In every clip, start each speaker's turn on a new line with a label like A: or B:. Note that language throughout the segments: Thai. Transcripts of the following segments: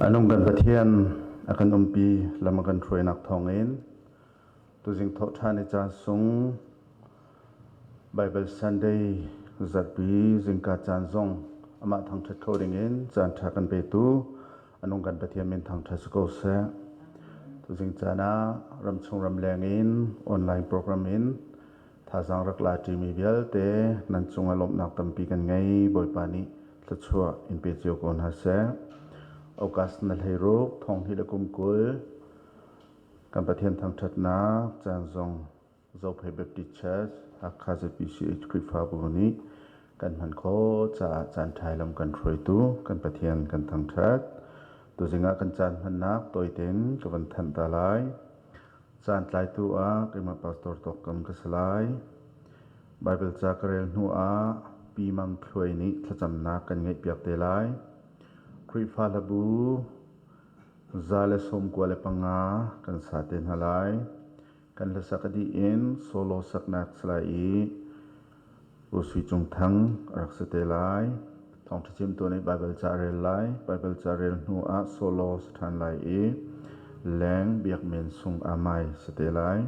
A: anong kan pathian akan umpi lamakan troi nak thongin tu jing Thawngtha ni cha sung Bible Sunday zatpi jingka chan zong ama thangtha codingin chan tha kan pe tu anong kan pathian min thangtha sko se tu jing chana ramchung ramlengin online program in thazang rakla ti mi bial te nan chunga lom nak tampi kan ngai boipani thlachua in pe cheu kon ha se August na leirok thong hi da kumkul kan pathian thangthat na chan zong Zophei Baptist Church Hakha PCH Krifa buni kan man kho cha chan thai lam kan throi tu kan pathian kan thangthat tu jinga kan chan man nak toiten kawan than ta lai chan tlai tu a kema pastor tok kam ka salai Bible cha karel nu a pi mang thloi ni thacham na kan ngai piak te lai Krifa labu zale som kwale panga kan saten halai kan lasakadi in solo saknak slai usui chung thang raksate lai Thawngtha chim to ni Bible charel lai Bible charel nu a solo sthan lai Ling biak men sung amai sate lai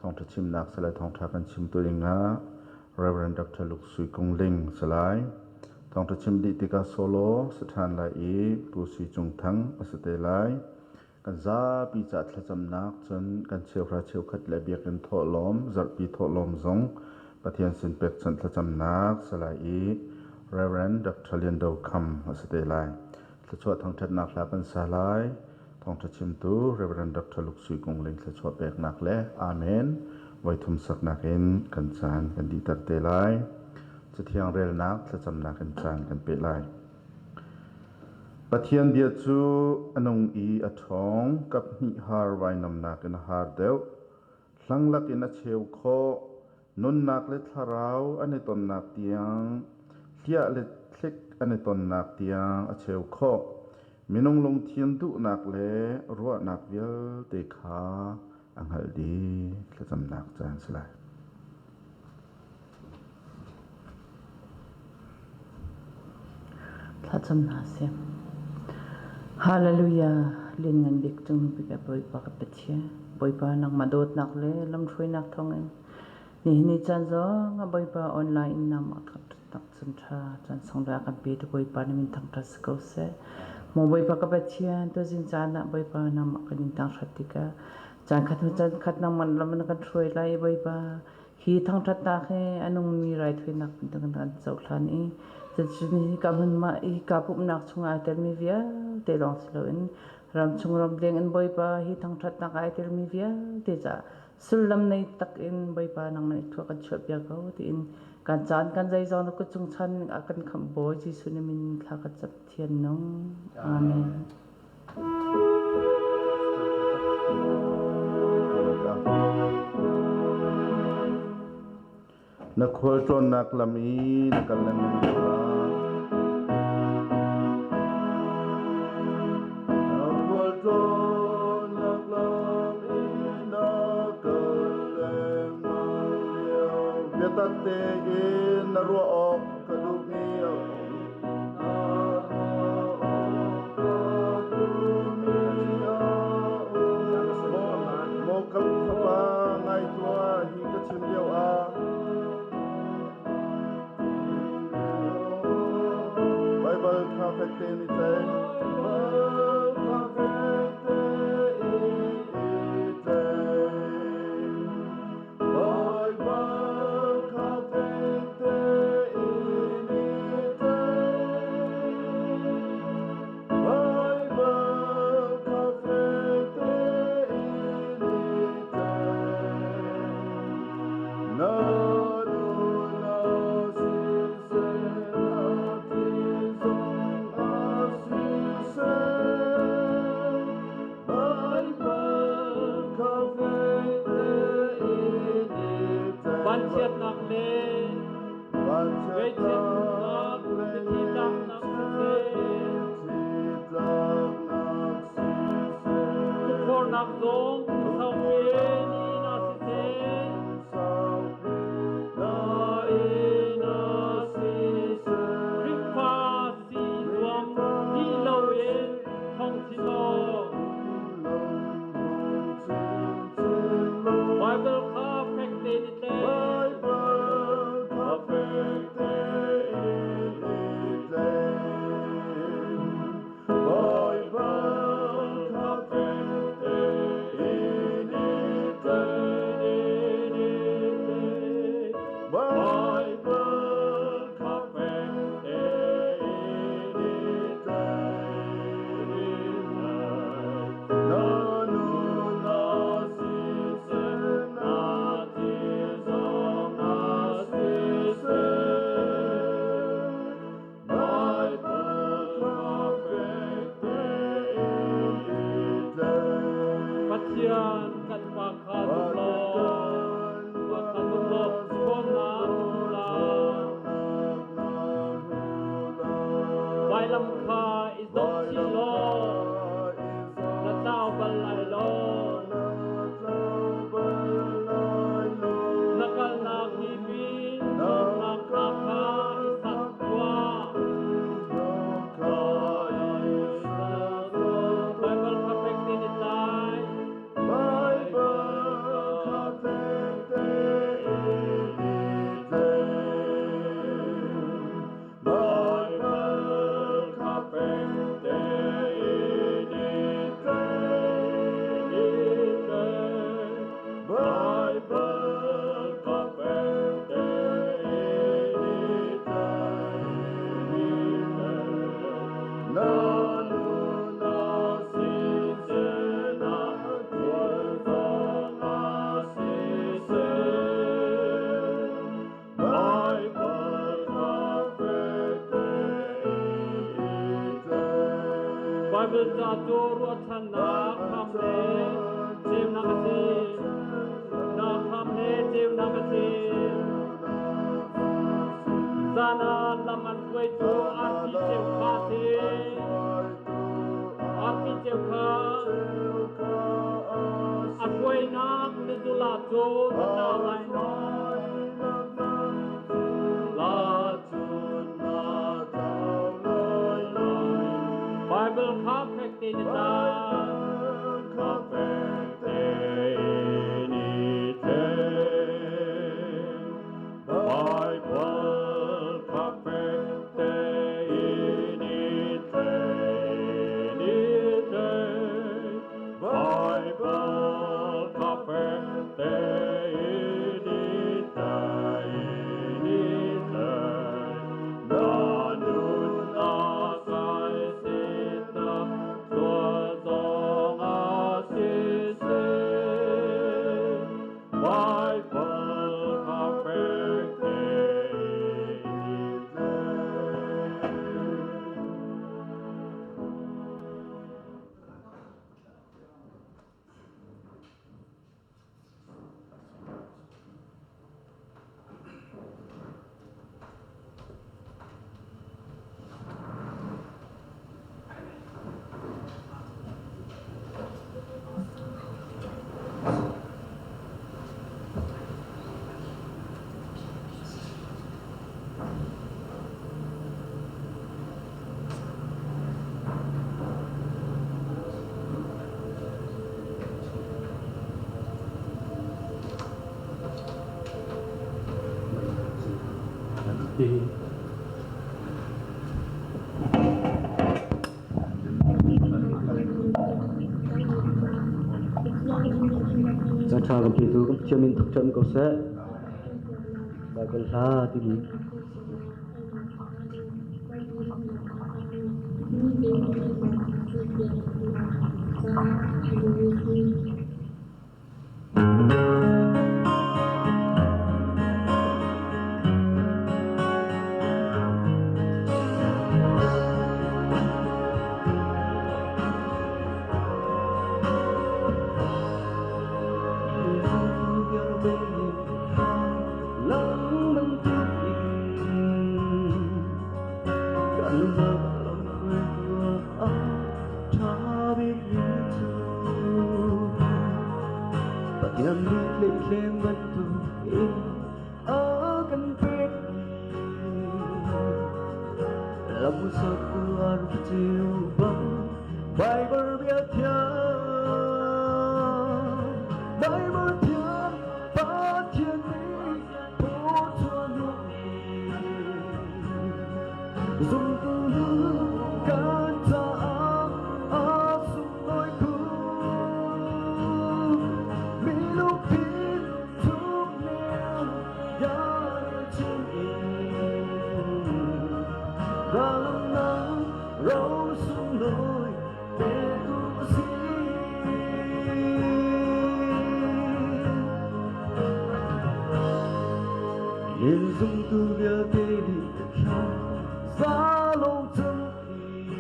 A: Thawngtha chim nak salai Thawngtha kan chim to ringa Reverend Dr. Luksui Kong Ling salai Thawngtha chim di tika solo sthan lai usui chung thang asate lai kan za pi cha thlacham nak chon kan cheu khat le biak kan tholom zarpi tholom zong pathian sin pek chan thlacham nak salai Reverend Dr. Lindo Kham asate lai thlachwa thangthat nak la kan salai Thawngtha chim tu Reverend Dr. Luksui Kong Ling thlachwa pek nak le amen waithum sak nakin kan chan kan di tar te lai chathiang rel nak thlacham nak kan chan kan pe lai pathian dia chu anong I athong kap ni har wai nam na kan har deu tlanglak in a cheu kho nun nak le tharau ane ton nak tiang thia le thlek ane ton nak tiang a cheu kho minong long thian du nak le ruwa nak vial te kha anghal di thlacham nak chan slai
B: thlacham na se Hallelujah Ling an bik tung bika boipa ka petche boipa nak madot nak le lam throi nak thongen ni chan zo nga boipa online na ma tak chan tha chan songra kan pe to boipa ni min thang ta sko se mo boipa ka petche to jin chan na boipa na ma kan tang shatika chan khat na man lam na kan throi lai boipa hi thang that ta khe anung mi rai thui nak dang dan chau thlan I chini ka mun ma I ka pup nak chunga tel mi via te long sloin ram chung ram deng en boipa hi thang that nak ai tel mi via te cha sulam nei tak in boipa nang nei thua kan chop ya ko ti in kan chan kan jai zon ko chung chan akan kham bo ji suni min thla ka chap thian nong amen
A: na khol ton nak lami na kalan Tate in na ruok kadumio mo kam pa ngai tua hi ka chim liao a Bible perfect ni te
C: joru chana khamne chim nakasi na khamne chim nakasi sana laman koi jo arti cheu khasi arti cheu kha akoi nak ni jula jo na lai la chun na Bible perfect in the perfect in Bible perfect in Bible perfect
D: Cha cha kam pi tu kam chamin thuk cham ko se Bible la ti ni Yang lệ mất tu in ở căn bếp lòng sợ kuar chiều băng Bible biết Bible thiên ba thiên lý bố cho nước dùng từ ngữ can ta sung lối cứu Lupin thúc neo ya chim dalam nắng rau sung đôi về tu sĩ yên dung tu bia tê đi xa lâu chân kỳ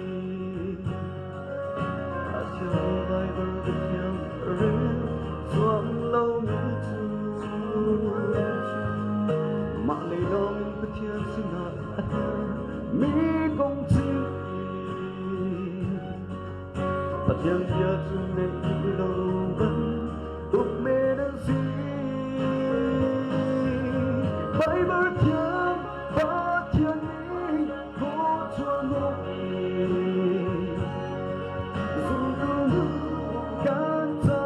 D: chờ vai bờ bên nhau xuống lâu nữa mà lấy đó mình bất thiên xin hạt mi công chi và thiên kia chung này lâu vẫn tục mê đơn gì bay bờ thiên ba thiên ý vô cho nỗi dùng từ can ta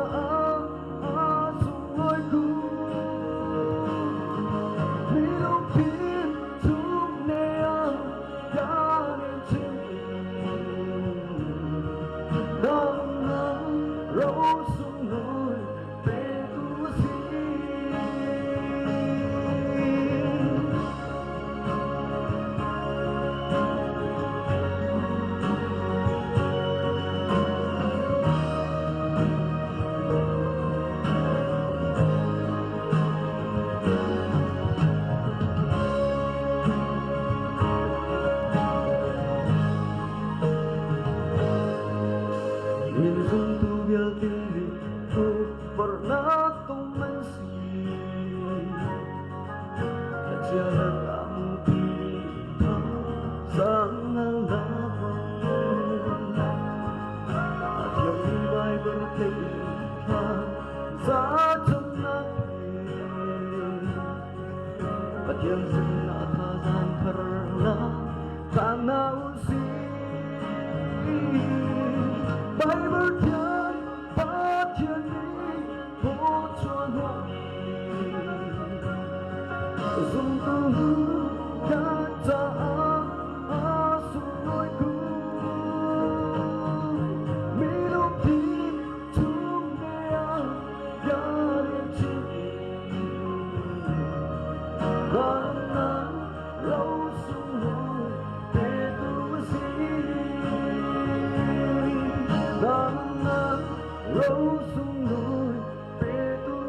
D: Insun tu biar diri tu pernah tu mensi Kajian kamu kita sangat lapang Akhir libai berkelipan Satu nabi Akhir senat hazan karena Karena usi Bai bertian Patian ni Bocuan Sungguh kata asuhku Minum di dunia dari cinta Karena lau sungguh itu Karena lau sungguh itu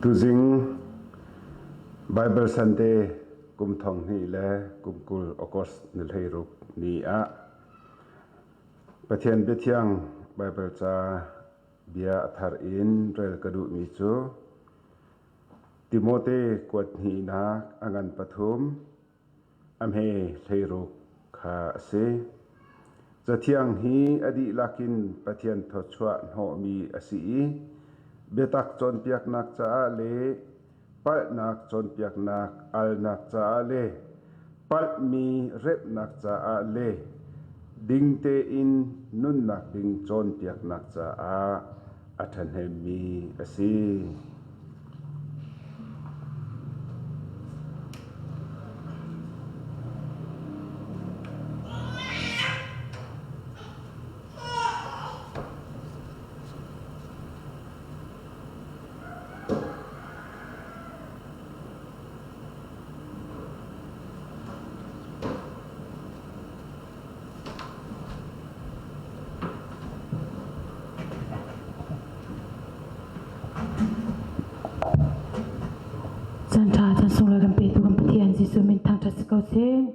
A: Tuzing Bible Sunday kum thong ni le kum kul okos nil heiruk ni a pathian bethiang Bible cha bia thar in rel kadu mi chu Timote kwat ni na angan pathum amhe heiruk kha se Zathiang hi adi lakin pathian thochwa no mi asi betak chon piak nak cha le pal nak chon piak nak al nak cha le pal mi rep nak cha le ding te in nun nak ding chon piak nak cha athan he mi asi
B: Zanta tan sung la kan pe tu kan pathian Jesu min Thawngtha sikau se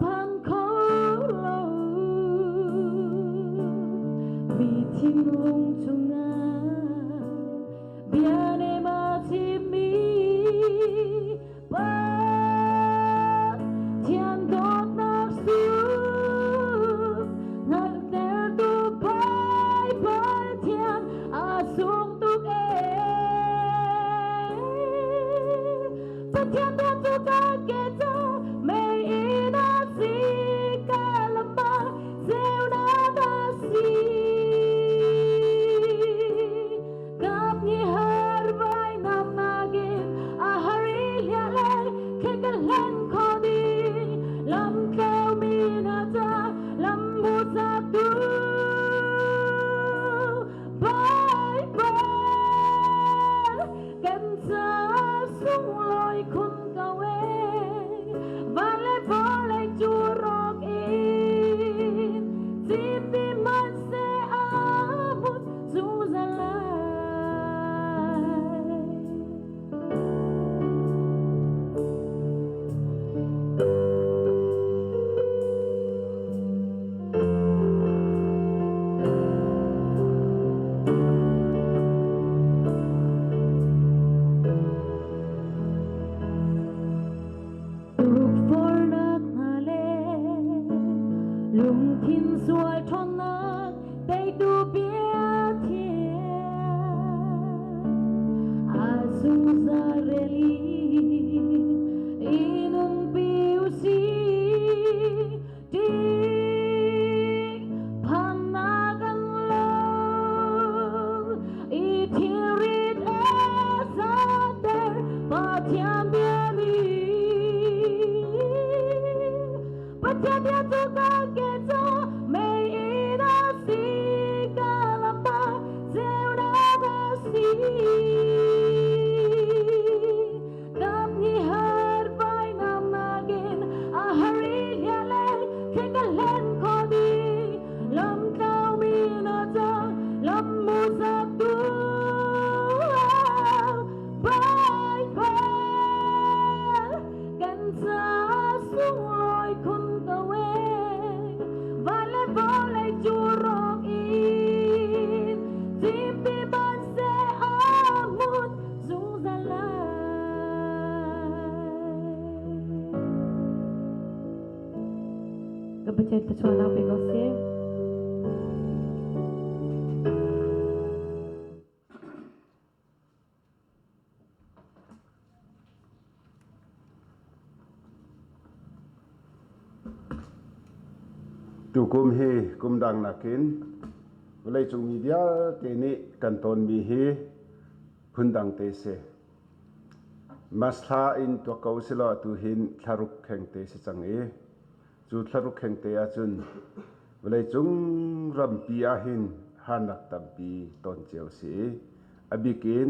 B: พันเขาเรามีทิ้งลงจงงาเบียในมาที่มีบ้านเทียนโดดนักสู้นักแต่ตัวไปเทียนอาสูงตัวเองจะเทียนตัวตัวกันเกจไม่อินาสิกาลมาเซลนาดาสิกับนี่ฮาร์ไว้นำนากินอาหาริเลียเลแค่กันเล่นคอดีลำเต้ามีนาจาลำบูสักดูบายบายกันจะสูงลอยคุณกะเวบาเลบอลจูรอกอินจิตติมันเสอาบุตจูซาลายถูกฝนนักมาเลลุงทินสวยทนนักได้ดูเบียเทียอาซูซาเรลีอินุนปิวซีดีพันนากันลงอีทีริดเอซาเดอร์ปาเทียมเบียมีPatia toka keto me ina si kalapa zeuna basi Dam ni har vai nam nagin ahari yale kekalen kodi lam tau mi na ta lam mu sa tu bye byeกันจะสูงลอยคุณตะเววาเลบอลจูรอกอินจิมปีบันเซอามุดสูงซาลายก็ไปเจอตัวเราไปก็เสีย
A: tu kum hi kum dang nakin ulai chung media te ni kanton mi hi phundang te se masla in to kausila tu hin tharuk kheng te se changi chu tharuk kheng te a chun ulai chung ram pi a hin hanak tampi ton cheu si abikin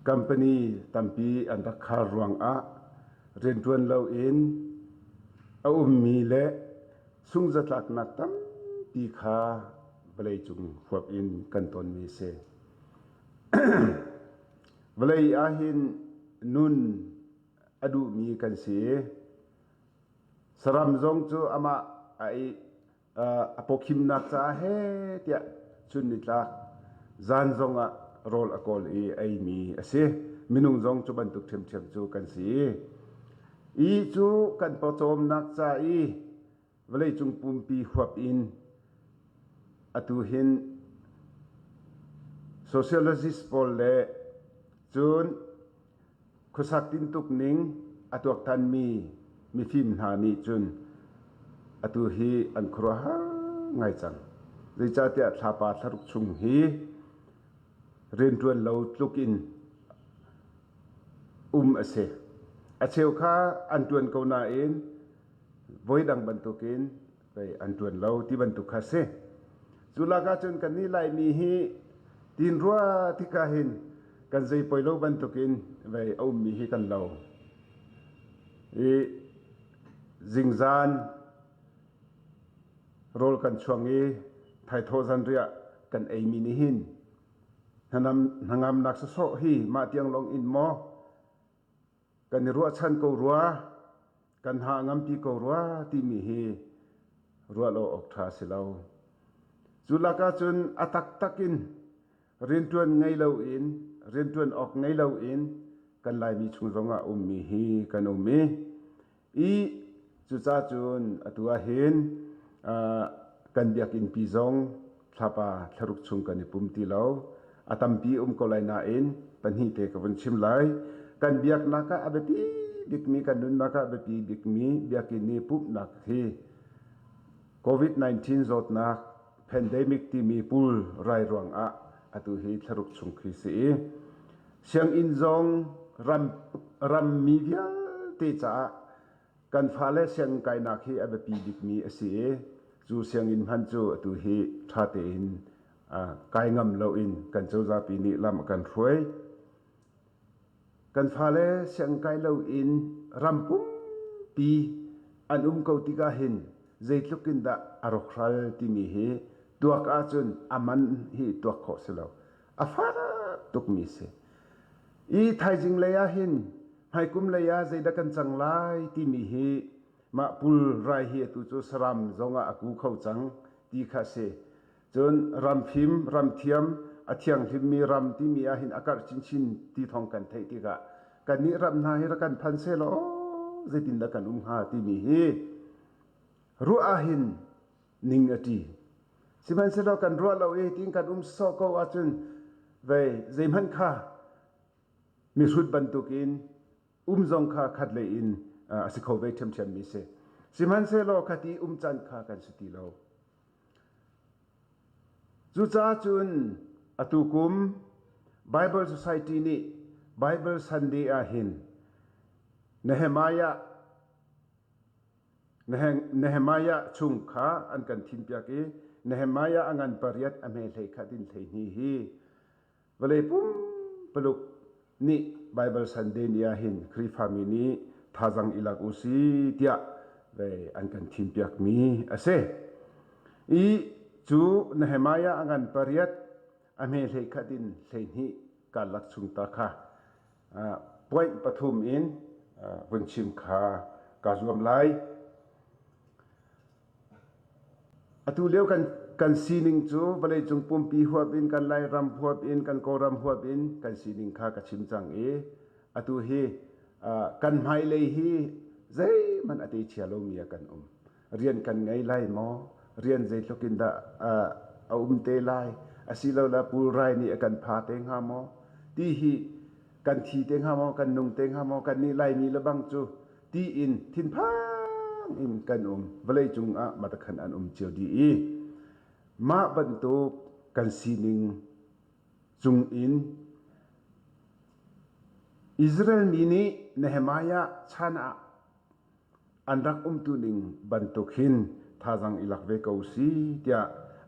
A: company tampi an rakha ruang a ren tuan lo in a mi le sung zatlak nak tam pi kha balai chung huap in kanton mi se balai ahin nun adu mi kan si saram zong chu ama ai apokhim nak cha he tia chun ni tlak zan zonga rol akol e ai mi ase minung zong chu ban tuk them them chu kan si i chu kan po chom nak cha i Valai chung pumpi huap in atu hin sociologist pol le chun khusak tin tuk ning atuak tan mi phim ha ni chun atu hi an khura ha ngai chang zai cha tia thapa tharuk chung hi ren tuan lo tlukin ase acheu kha an tuan ko na in voi dang bantukin vai antuan lo ti bantuk khase chulaga chun kan ni lai mi hi tin ruwa tikahin kan zai poilo bantukin vai au mi hi kan lo e jingzan rol kan chuangi thai thosan ria kan ei mi ni hin hangam nak so hi ma tiang long in mo kan ruwa chan ko ruwa กันหางำปีกรัวที่มีเฮรัวโลออกทาสิเลาจุลกาจุนอตักตักินเรียนจวนไงเลาอินเรียนจวนออกไงเลาอินกันลายมีชุงรงะมีเฮกันมีอีจุจ้าจุนตัวเห็นกันเบียกินปีจงทับทรุกชุงกันในปุ่มตีเลาอาตัมปีก็ไลนาอินปัญหิเตกับวันชิมไลกันเบียกนักอาเบปีบิกมีกันนุนนักอาเบปีบิกมีเบียกินนี่ปุ๊บนักที่โควิด-19 จดนักแพนเดมิกที่มีปูลไรรวงอาตุฮีทรุกชุงคริสีเชียงอินจงรัมมีเดียเตจ้ากันฟ้าเลเชียงไกนักฮีอาเบปีบิกมีเสียจูเชียงอินพันจูอาตุฮีทัดอินไกงำเลาอินกันเจ้าจาปีนี้ลำกันช่วยกันฟ้าเลเสียงไกเลาอินรำปุ่มปีอันเกาติกาหินใจลุกินดาอารครัลที่มีเฮตัวกาจุนอามันฮีตัวขอสิเลาอาฟาตุกมีเสอีไทยจิงเลยาหินให้กุมเลยาใจดักันจังไลที่มีเฮมาปุลไรเฮตุจุสรามจงอากูเข้าจังดีคาเซจนรำพิมรำเทียมอาเทียงพิมมีรำที่มีอาหินอากาศชินที่ทองกันไทยที่กะกันนี้รำนาให้รักันพันเซโลเจตินดักันหาที่มีเฮรัวอาหินนิงอตีสิมันเซโลกันรัวเราติงกันโซโกอาจุนเวเจมันค่ามีสุดบรรทุกินจงค่าขัดเลยอินสิเขาเวทมเชมมีเซสิมันเซโลคดีจันค่ากันสติโลจุจ้าจุนอตุกุม Bible Society นี่ Bible Sunday อาหินเนหมายะชุงขาอันกันทินเปียกีเนหมายะอังันปริยัตอเมเลขาดินเทนีฮีเวลาปุ่มปลุกนี่ Bible Sunday นี่อาหินคริฟามินีท่าจังอิลักอุซีเตียเวอันกันทินเปียกมีอาเซอีจูเนหมายะอังันปริยัตอเมเลขาดินเทนีการลักชุงตาค่ะป่วยปฐุมอินวันชิมขากาจวมไลอตุเลี้ยวกันซีนิงจูบเลยจงปุ่มปีหัวบินกันไล่รำหัวบินกันโกรำหัวบินกันซีนิงขากับชิมจังอตุเฮกันไม่เลยฮีใจมันอติเชียโลมีกันเรียนกันไงไล่หมอเรียนใจลูกินดาเอาเตไลอาศิลาลาปูไรนี่กันพาเตงหามอตีฮีกันทีเตงหามอกันนุ่งเตงหามอกันนี่ไล่มีละบังจูตีอินทินพางอินกันเวลาจุงมาตะขันอันเจียวดีมาบรรทุกกันซีนิงจุงอินอิสราเอลมีนี่เนหมายะชนะอันรักตุนิงบรรทุกหินท่าจังอิลักเวกอุซีเตีย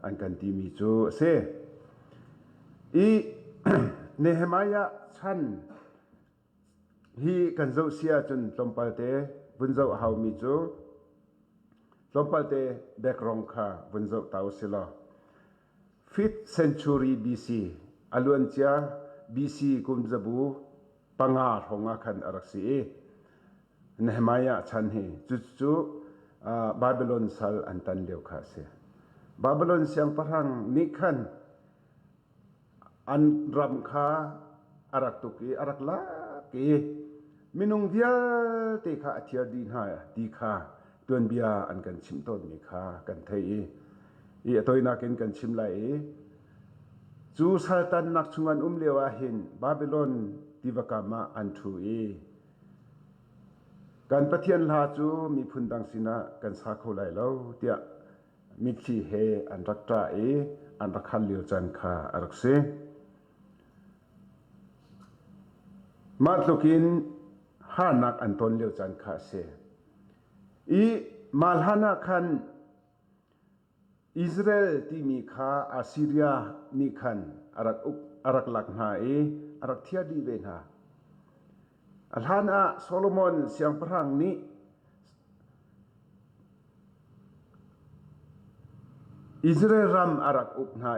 A: อันกันทีมีจูเซเนหมายะชันฮีกันเจ้าเสียจนลมปัลเตบุญเจ้าเฮามีจูลมปัลเตเบกรองคาบุญเจ้าเตาสิลา 5th century BC อลวนเจีย BC กุมจบูปังอาหงอาคันอารักษีเนหมายะชันฮีจุบาบิลอนซัลอันตันเลียวคาเซบาบิลอนเสียงพรังนิคันอันรำคาอารักตุกีอารักลากีมินุงเดียติขาเทียดีน่าดีขาตัวนเบียอันกันชิมต้นมีขากันไทยตัวนักกันชิมไหลจูสัลตันนักชุงันเลียวหินบาบิลอนที่วกามาอันทูการปะเทียนลาจูมีพุนดังสินะกันสาเขาไหลแล้วเตียมิทีเฮอันรักตาอันรักขันเลียวจันคาอารักเซมาตุกินฮานักอันตนเลียวจันคาเซมาลฮานักขันอิสราเอลที่มีขาอาซีเรียนี่ขันอารักหลักหาอารักเทียดีเวนหาอัลฮานะโซโลมอนเสียงพรังนี้อิสราเอลรัมอารักอุปนา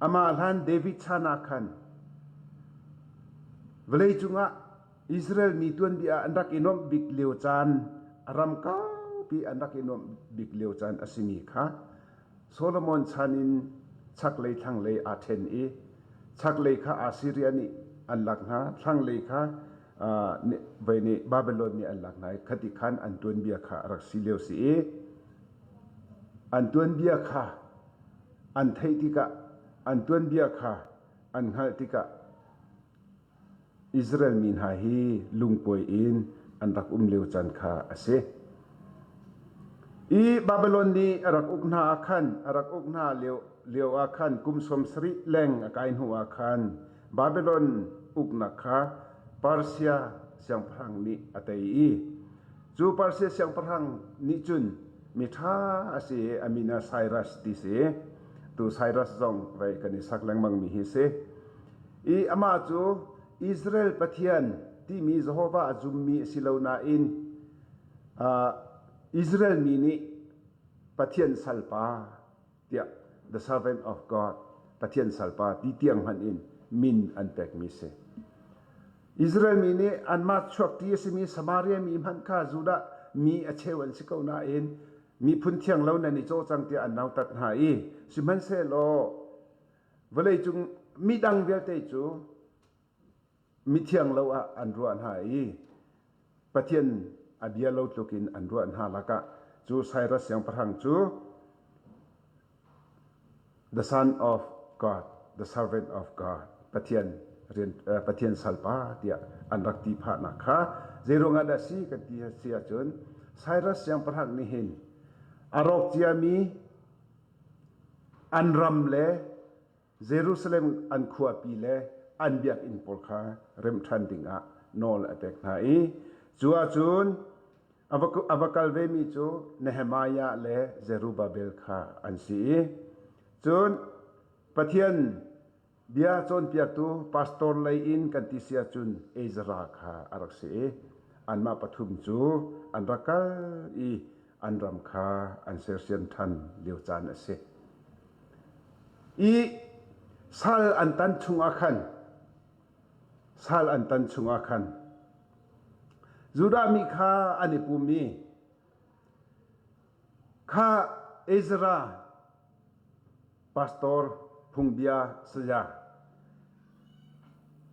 A: อามาอัลฮันเดวิดชานาขันเวลาจุงอิสราเอลมีตัวนเบียอันรักอินอมบิกเลียวจาน
E: รำก้าปีอันรักอินวมบิกเลียวจันอสิมีค่ะโซโลมอนชานินชักเลยทั้งเลยอาเทนอีชักเลยค่ะอาซีเรียนี่อันหลักนะทั้งเลยค่ะเวนีบาบิโลนนี่อันหลักไหนคติขันอันตัวนเบียค่ะรักสิเลียวสีอันตัวนเบียค่ะอันไทยติกะอันตัวนเบียค่ะอันฮัลติกะอิสราเอลมินหาฮีลุงป่วยอินอันรักเลียวจันค่ะอาเซอีบาบิโลนนี่รักอุกนาอาคันรักอุกนาเลียวอาคันกุมสมสริแรงอากายหัวอาคันบาบิโลนอุกนาคาปาร์เซียเสียงพลังนี่อัตยีจูปาร์เซียเสียงพลังนี่จุนมิท่าอาเซอามินาไซรัสติเซตูไซรัสจงไว้กันสักแรงมังมีฮิเซอีอามาจูอิสราเอลปะเทียนที่มีโซโฮวาจุมมีสิลาวนาอินอิสราเอลมีนี่ปะเทียนสัลปาเตีย the servant of God ปะเทียนสัลปาที่เตียงหันอินมินอันแตกมิเซอิสราเอลมีนี่อันมาชวกที่สิมีสมาเรียมีมันข้าจูดามีอเชวันสิกาวนาอินมีพุนเทียงเหล่านั้นนี่โจจังที่อันนาวตัดหายสิมันเซโลเวลาจุงมีดังเวลเตจูมิเทียงเราอันรัวอันหายปะเทียนอเบียเราตุกินอันรัวอันหาละกะจูไซรัสยังประทังจู the son of God the servant of God ปะเทียนเรียนปะเทียนสัลปาเดียอันรักตีพานักค่ะเจรุงอาดาซีกันที่เสียจนไซรัสยังประทังนี่เห็นอารมณ์ที่มีอันรำเลเยรูซาเล็มอันขวบปีเลอันเบียกอินปอลคาเริ่มทันติงะนอลอเตกไนจูอาจูนอวกัลเวมิจูเนหมายาเลเซรูบาเบลคาอันซีจูนปะเทียนเบียจนเปียกตูพาสตอร์ไลอินกันติเสียจูนเอซราคาอารักซีอันมาปฐุมจูอันรักอีอันรำคาอันเซอร์เซียนทันเลียวจานเสอีสัลอันตันชุงอาคันสัลอันตันชุงอาคันจูดามีข้าอันนี้ปุ่มมีข้าเอซราพาสตอร์พุงเบียสยา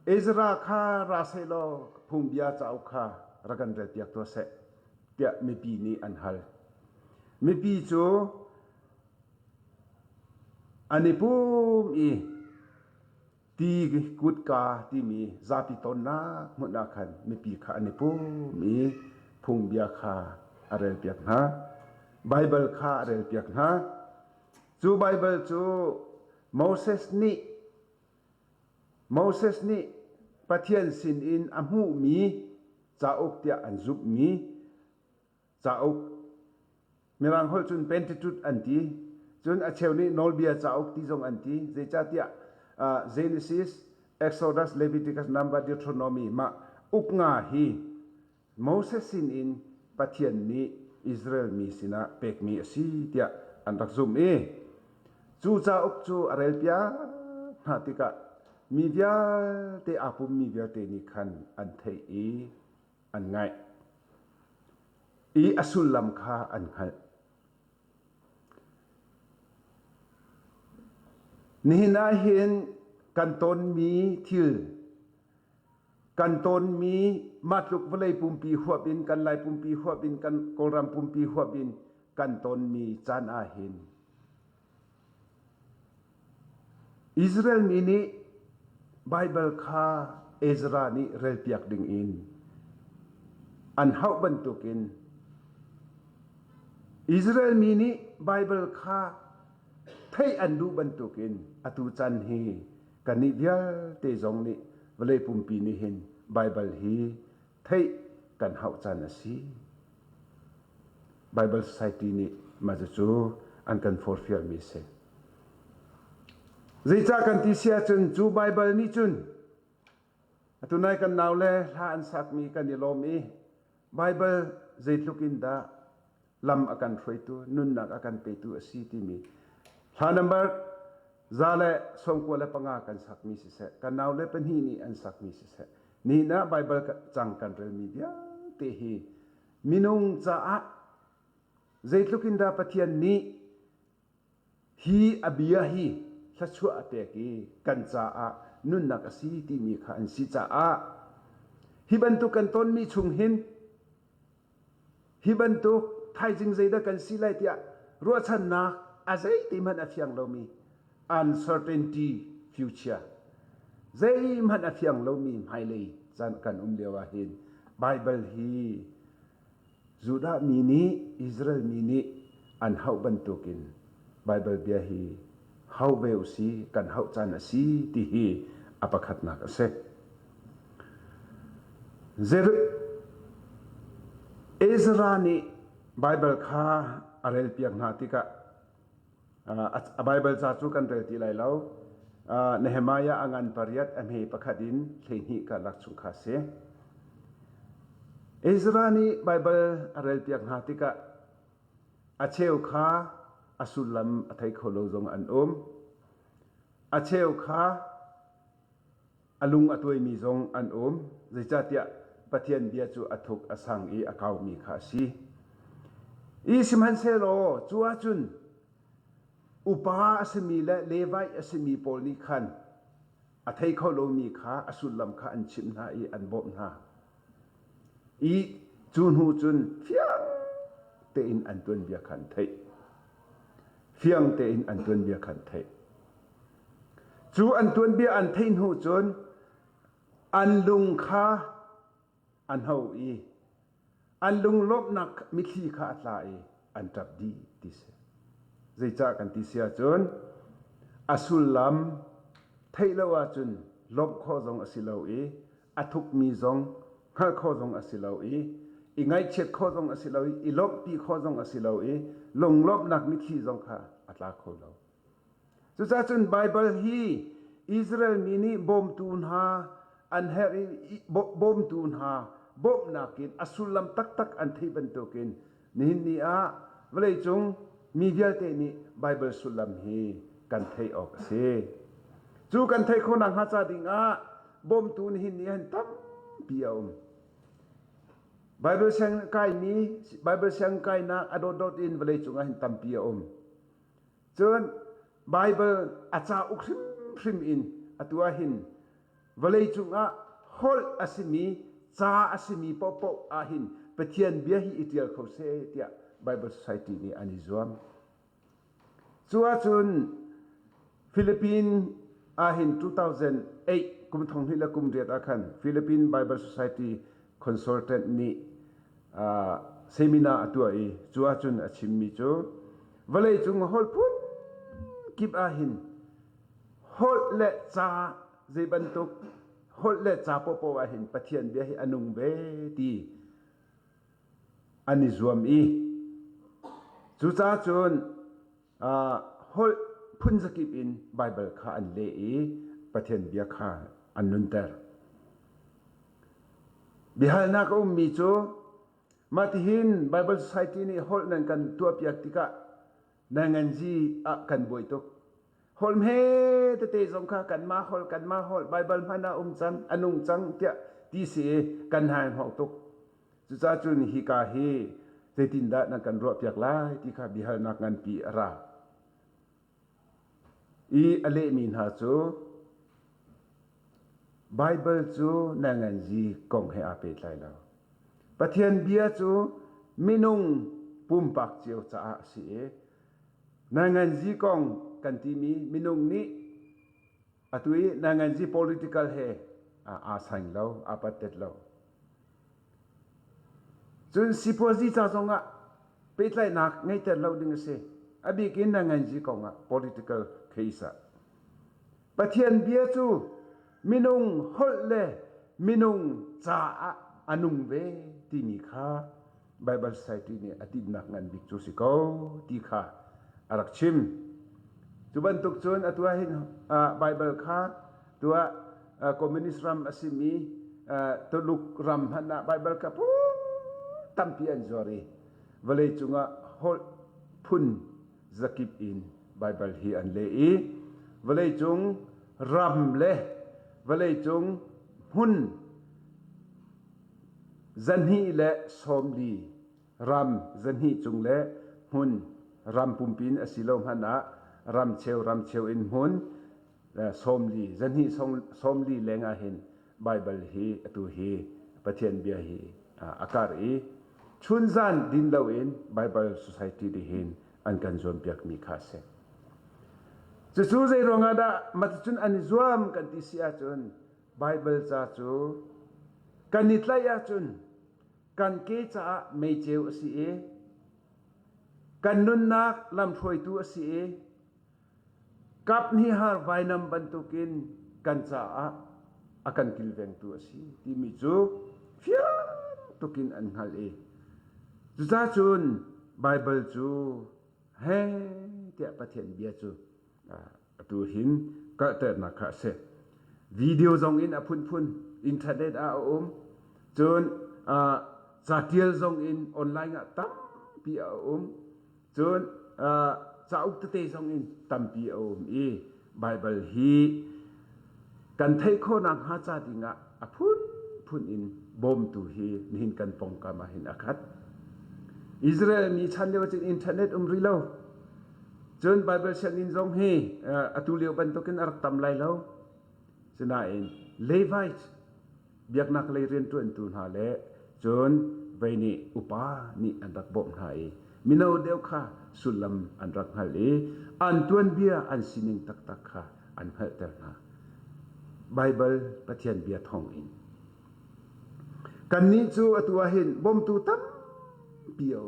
E: เอซราข้าราเซโลพุงเบียเจ้าข้ารักันเรียกตัวเสเตียมีปีนี้อันฮัลมีปีจูอันนี้ปุ่มอีตีกุดกาที่มีซาปิตนนาหมดนาคันมีปีขาอันนี้ปุ่มมีพุงเบียขาอะไรเปียกนะไบเบิลขาอะไรเปียกนะจูไบเบิลจูโมเสสนี่ปะเทียนสินอินอมูมีจะอกเตียอันซุบมีจะอกมีรังหอลจุนเป็นจุดอันที่จุนอาเชวนี่นอลเบียจะอกที่จงอันที่เจจ่าเตียGenesis Exodus Leviticus Number Deuteronomy มาอุกงาฮีโมเสสสินอินปะเทียนนี้อิสราเอลมีสินะเป็กมีสีเตียอันรักซุมจูจะอกจูอะไรเปียนาติกะมีเดียเตอาปุมมีเดียเตนิคันอันเทอีอันไงอีอสุลลัมคาอันไงนี่น่าเห็นกันตนมีทิลกันตนมีมาตุกวลัยปุ่มปีหัวบินกันลายปุ่มปีหัวบินกันกรำปุ่มปีหัวบินกันตนมีจานอาเห็นอิสราเอลมีนี่ไบเบิลคาเอซรานี่เรียกเปียกดึงอินอันเฮาบันตุกินอิสราเอลมีนี่ไบเบิลคาไทยอันดูบันตุกินอตุจันฮีกันนิเดียเตจงนี่เวลาปุ่มปีนี่เห็นไบเบิลฮีไทยกันเฮาจันสีไบเบิลไซตีนี่มาจะจูอันกันฟอร์ฟิลมิเซZita kan tisia chun chu Bible ni chun atunai kan naule la an sak mi kan ilom Bible zaitluk inda lam akan throitu nun nak akan petu asiti mi ha number zale songko le panga kan sak mi se kan naule pen hi ni an sak mi se ni na Bible chang kan rel mi dia te hi minung cha a zeilukin da pathian ni hi abia hi thachua te ki kan cha a nun nak asi ti mi kha an si cha a hi bantu kan ton mi chung hin hi bantu thai jing zeida kan si lai tia ro chan na azai ti man afyang lo mi uncertainty future zai man afyang lo mi mai lei chan kan lewa hin bible hi juda mi ni israel mi ni an hau bantukin bible bia hi hau veu si kan hau chan asi ti hi apakhat nak ase Ezra ni bible kha arel piak na tika a bible cha chu kan rel ti lai lo nehemiah angan pariat amhei pakhadin thleini ka lak chu kha se Ezra ni bible arel piak na tika acheu kha asulam athai kholo jong an acheu kha alung atoi mi jong an zeichatia pathian bia chu athuk asang I akaw mi kha si I simhan se lo chua chun upa asmi la levai asmi pol ni khan athai kholo mi kha asulam kha an chim na I an bom na I chun hu chun fiang te in an tun bia khan thai fiang te in an tun bia khan thai chu an tun bia an thein hu chun an lung kha an hau I an lung lop nak mi thi kha atla I an tap di ti se zai cha kan ti sia chun asul lam thailawa chun lop kho jong asilo I athuk mi jong khal kho jong asilo I ingai chet kho jong asilo I lop pi kho jong asilo I long lop nak mi thi jong kha atla kho lo chu cha chun bible hi Israel mini bom tun ha an heri bom tun ha bom nakin asulam tak tak an thei ban tokin nin ni a vlei chung media te ni bible sulam hi kan thei ok se chu kan thei khonang ha cha dinga bom tun hin ni han tam piaum bible sang kai ni bible sang kai na adodot in vlei chung han tam piaum chun bible acha ukrim phrim in atua hin vlei chung a hol asimi cha asimi popo ahin pathian bia hi itial kho se tia bible society ni ani zuam chua chun philippine ahin 2008 kum thong hila kum ret akhan philippine bible society consultant ni seminar atua I chua chun achim mi chu valei chung hol phun kip ahin hol le cha zebantuk hol le cha popo ahin pathian bia hi anung be ti ani zuam I chu cha chun hol phun zakip in bible kha an le I pathian bia kha annun ter bihal na ko mi chu matihin bible society ni hol nan kan tua piak tika nangan ji a kan boitok hol me te jong kha kan ma hol bible phana chang anung chang tia ti se kan han hok tok chu cha chun hi ka hi te tin da na kan ro piak lai ti kha bihal nak ngan pi ra I ale min ha chu bible chu nangan ji kong he ape lai la pathian bia chu minung pumpak chiu cha si nangan ji kong kan ti mi minung ni atui nangan ji political he a sang lo apatet lo chun sipozi cha zonga petlai nak ngai ter lo ding se abi kin nangan ji konga political case pathian bia chu minung holle minung cha anung ve ti mi kha bible society ni atin nak ngan bik chu si ko ti kha arak chim chuban tuk chun atua hin bible kha tua communist ram asimi toluk ram hana bible ka pu tampian zori vale chunga hol phun zakip in bible hi an le I vale chung ram le vale chung hun zanhi le somli รำจันหิจุงเละหุ่นรำปุ่มปินอสิลมหันะรำเชวอินหุ่นส้มลีจันหิส้มลีแรงอาเห็นไบเบิลฮีตัวฮีประเทศเบียฮีอาการอีชุนจันดินเลวินไบเบิลสุสัยที่ดีเห็นอันกันจวนเปียกมีคาเซจะสู้ใจรองอาดามาจุนอันจวมกันที่เสียจนไบเบิลจ้าจูกันนิดไลยาจุนกันเกจ้าไม่เจ้าสิเอกันนุนนักลำถวยตัวสิเอกับนิฮาร์ไวนำบรรทุกินกันจ้าอากันกิลเวงตัวสิที่มีจูฟิยตุกินอันฮัลเอจูจ้าจุนไบเบิลจูเฮ้เดียประเทศเบียจูตัวหินก็เติร์นักเสวิดีโอซองอินอพุนอินเทอร์เน็ตจนจะเที่ยวซองอินออนไลน์ตั้มปีจนจะอุกเตะซองอินตั้มปีไบเบิลฮีกันไทยโคนังฮาจาดิงะพุนอินบอมตูฮีนินกันปองกามาหินอาคัดอิสราเอลมีชันเดียวจากอินเทอร์เน็ตริโลจนไบเบิลเชนินซองเฮอตุเลียวบันตุกินอารักตำไลเลาฉะนั้นเลวิต์เบียกนักเลยเรียนตัวตุนหาเลจนไปนี่อุปานี่อันรักบ่มหายมินาเดียวค่ะสุลัมอันรักหาเลอันตวนเบียอันสินิงตักค่ะอันเฮเตอร์นาไบเบิลประเทียนเบียทองอินกันนี้จูอตัวเห็นบ่มตูตั้มเปียว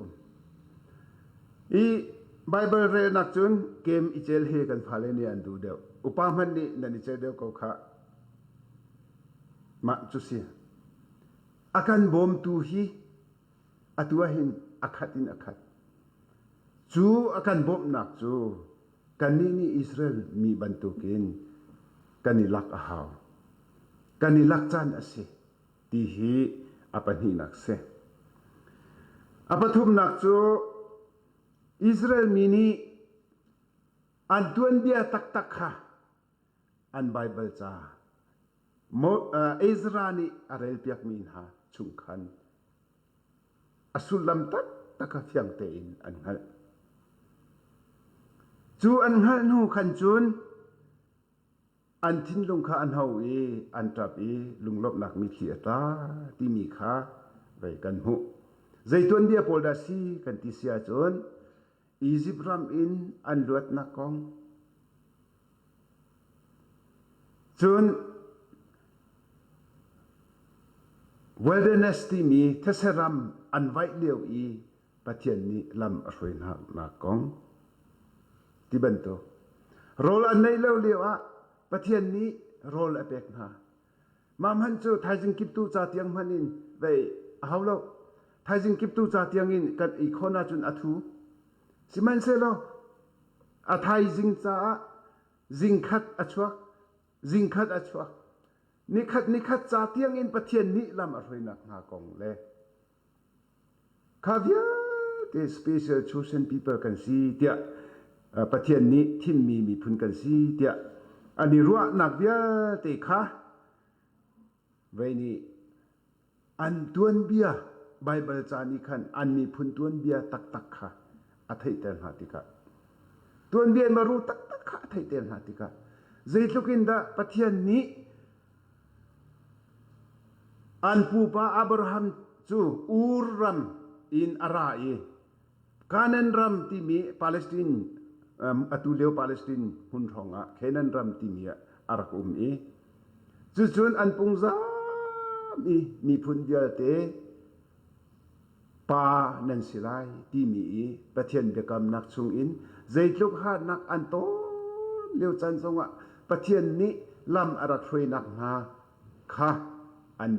E: ไบเบิลเรนักจุนเกมอิเจลเฮกันพาเลนีอันดูเดียวอุปามันนี่นันอิเจเดียวก็ค่ะมาจุเสียอาการบอมตูฮีอตัวเห็นอาคัดจูอาการบอมนักจูกันนี่อิสราเอลมีบรรทุกินกันนี่ลักอาหาวกันนี่ลักจานอาเซที่ฮีอาปันฮีนักเซอาปัทุมนักจูอิสราเอลมีนี่อันตัวนเบียตักค่ะอันไบเบิลจ้าอิสรานีอะไรเปียกมีนหาชุงคันอสุลัมตักเฟียงเตอินอันฮัลจูอันฮัลนูขันจุนอันทิ้งลงข้าอันเฮาอันจับลุงลบหนักมีเขียตาที่มีขาไว้กันหูใจตัวนเบียโพลดาซีกันที่เสียจนอียิปต์รำอินอันลวดนักกองจนwilderness ที่มีเทศรำอันไว้เลี้ยวประเทศนี้ลำรวยนักกองที่เป็นตัวโรลอันในเลี้ยวประเทศนี้โรลอเปกนามามันจูไทยจึงกิบตูจ่าเตียงมันอินไปเอาแล้วไทยจึงกิบตูจ่าเตียงอินกันอีกคนอาจุนอัทูสิมันเสร็จแล้วอาไทยจิงจ้าจิงขัดอัชวะนิคัดจ้าเตียงอินประเทศนี้ลำอะไรนักหากองเลยข้าเดียเกสเปเชียลชูเซนพีเปิลกันซีเดียประเทศนี้ที่มีพุนกันซีเดียอันนี้รัวนักเดียเตะข้าไว้นี่อันตัวนเบียไบเบิลจานิคันอันมีพุนตัวนเบียตักข้าอัฐิเตนหาติกะตัวนเบียมารู้ตักข้าอัฐิเตนหาติกะใจลุกินดาประเทศนี้อันปูปาอับราฮัมจูอูรัมอินอารายกานันรัมที่มีปาเลสไตน์อตุเลวปาเลสไตน์หุ่นทองแค่นั้นรัมที่มีอารักจุนอันปุงซามีพุนเดียเตปานันสิไลที่มีประเทศเบกำนักชุงอินใจลุกหานักอันโตเลี้ยวจันทรงประเทศนี้ลำอารักช่วยนักหาค่ะอัน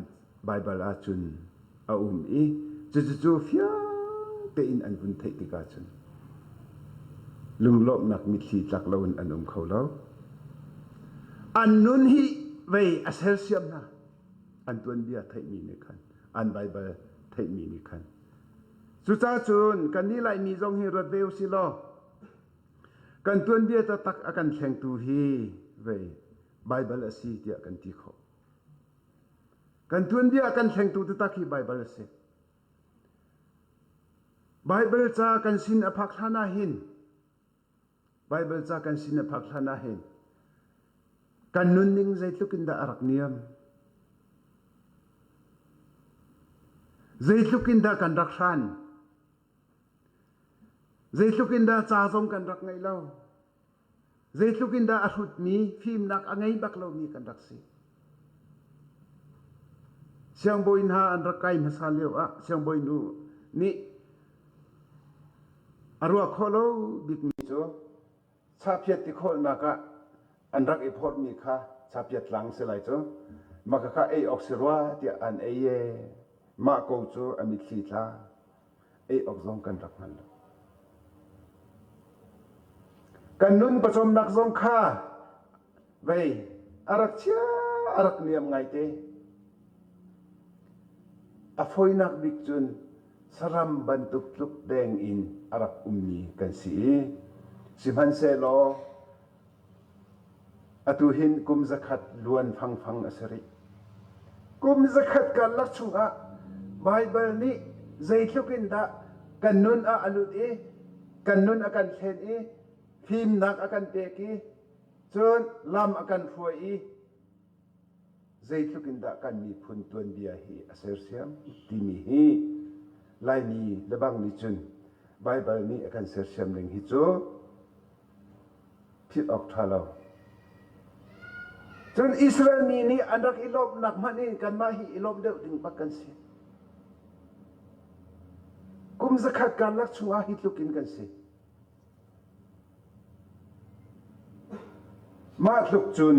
E: ไบเบิลอาจุนจูฟิยเตอินอันบุญเทติกาจุนลุงลบนักมิตรจักลาวนอันเขาเล่าอันนุนฮีเวอเซลเซียมนะอันตัวนเบียไทยมีในคันอันไบเบิลไทยมีในคันสุจ้าจุนกันนี้ไลมีจงฮีรถเวลสิโลกันตัวนเบียจะตักอากันแข่งตูฮีเวไบเบิลอาซีเดียกันที่เขากันตัวนเบียอากันแข่งตูตักฮีไบเบิลเซ Bible cha kan sin aphak thana hin Bible cha kan sin aphak thana hin kan nun ning zaitlukin da arak niam zaitlukin da kan rakshan zaitlukin da cha zong kan rak ngai lo zaitlukin da ahut mi phim nak angai bak lo mi kan raksi siang boin ha an rakai masaleu a siang boin nu ni arua kholo big mi cho cha phiat ti khol naka an rak e phot mi kha cha phiat lang se lai cho maka kha ei oxirwa ti an ei ma ko cho ami thli tha ei oxong kan rak man kan nun pachom nak zong kha vei arak chia arak niam ngai te afoi nak bik chun saram bantuk tluk deng in arak umni kan si simhan se lo atuhin kum zakhat luan phang phang asari kum zakhat kan lak chunga bible ni zaitlukin da kanun a alut e kanun akan thlen e phim nak akan teki chun lam akan phoi e zaitlukin da kan mi phun tuan bia hi aser siam timi hi lai mi lebang ni chun bible ni akan ser siam ling hi chu phit ok thalo chun Israel mi ni anrak ilop nak mani kan ma hi ilop deuh ding pakan si kum zakhat kan lak chunga hi tlukin kan si ma tluk chun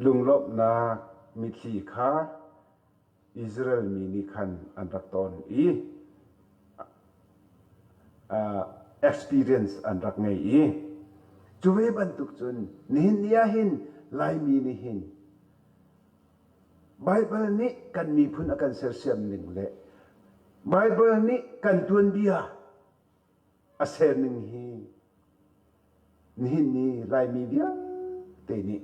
E: lunglop na mi thli kha Israel mi ni khan anrak ton i experience anrak ngai i chuwe bantuk chun nihin nia hin lai mi ni hin Bible ni kan mi phun akan ser siam ning le Bible ni kan tuan bia aser ning hi nihin ni lai mi bia te ni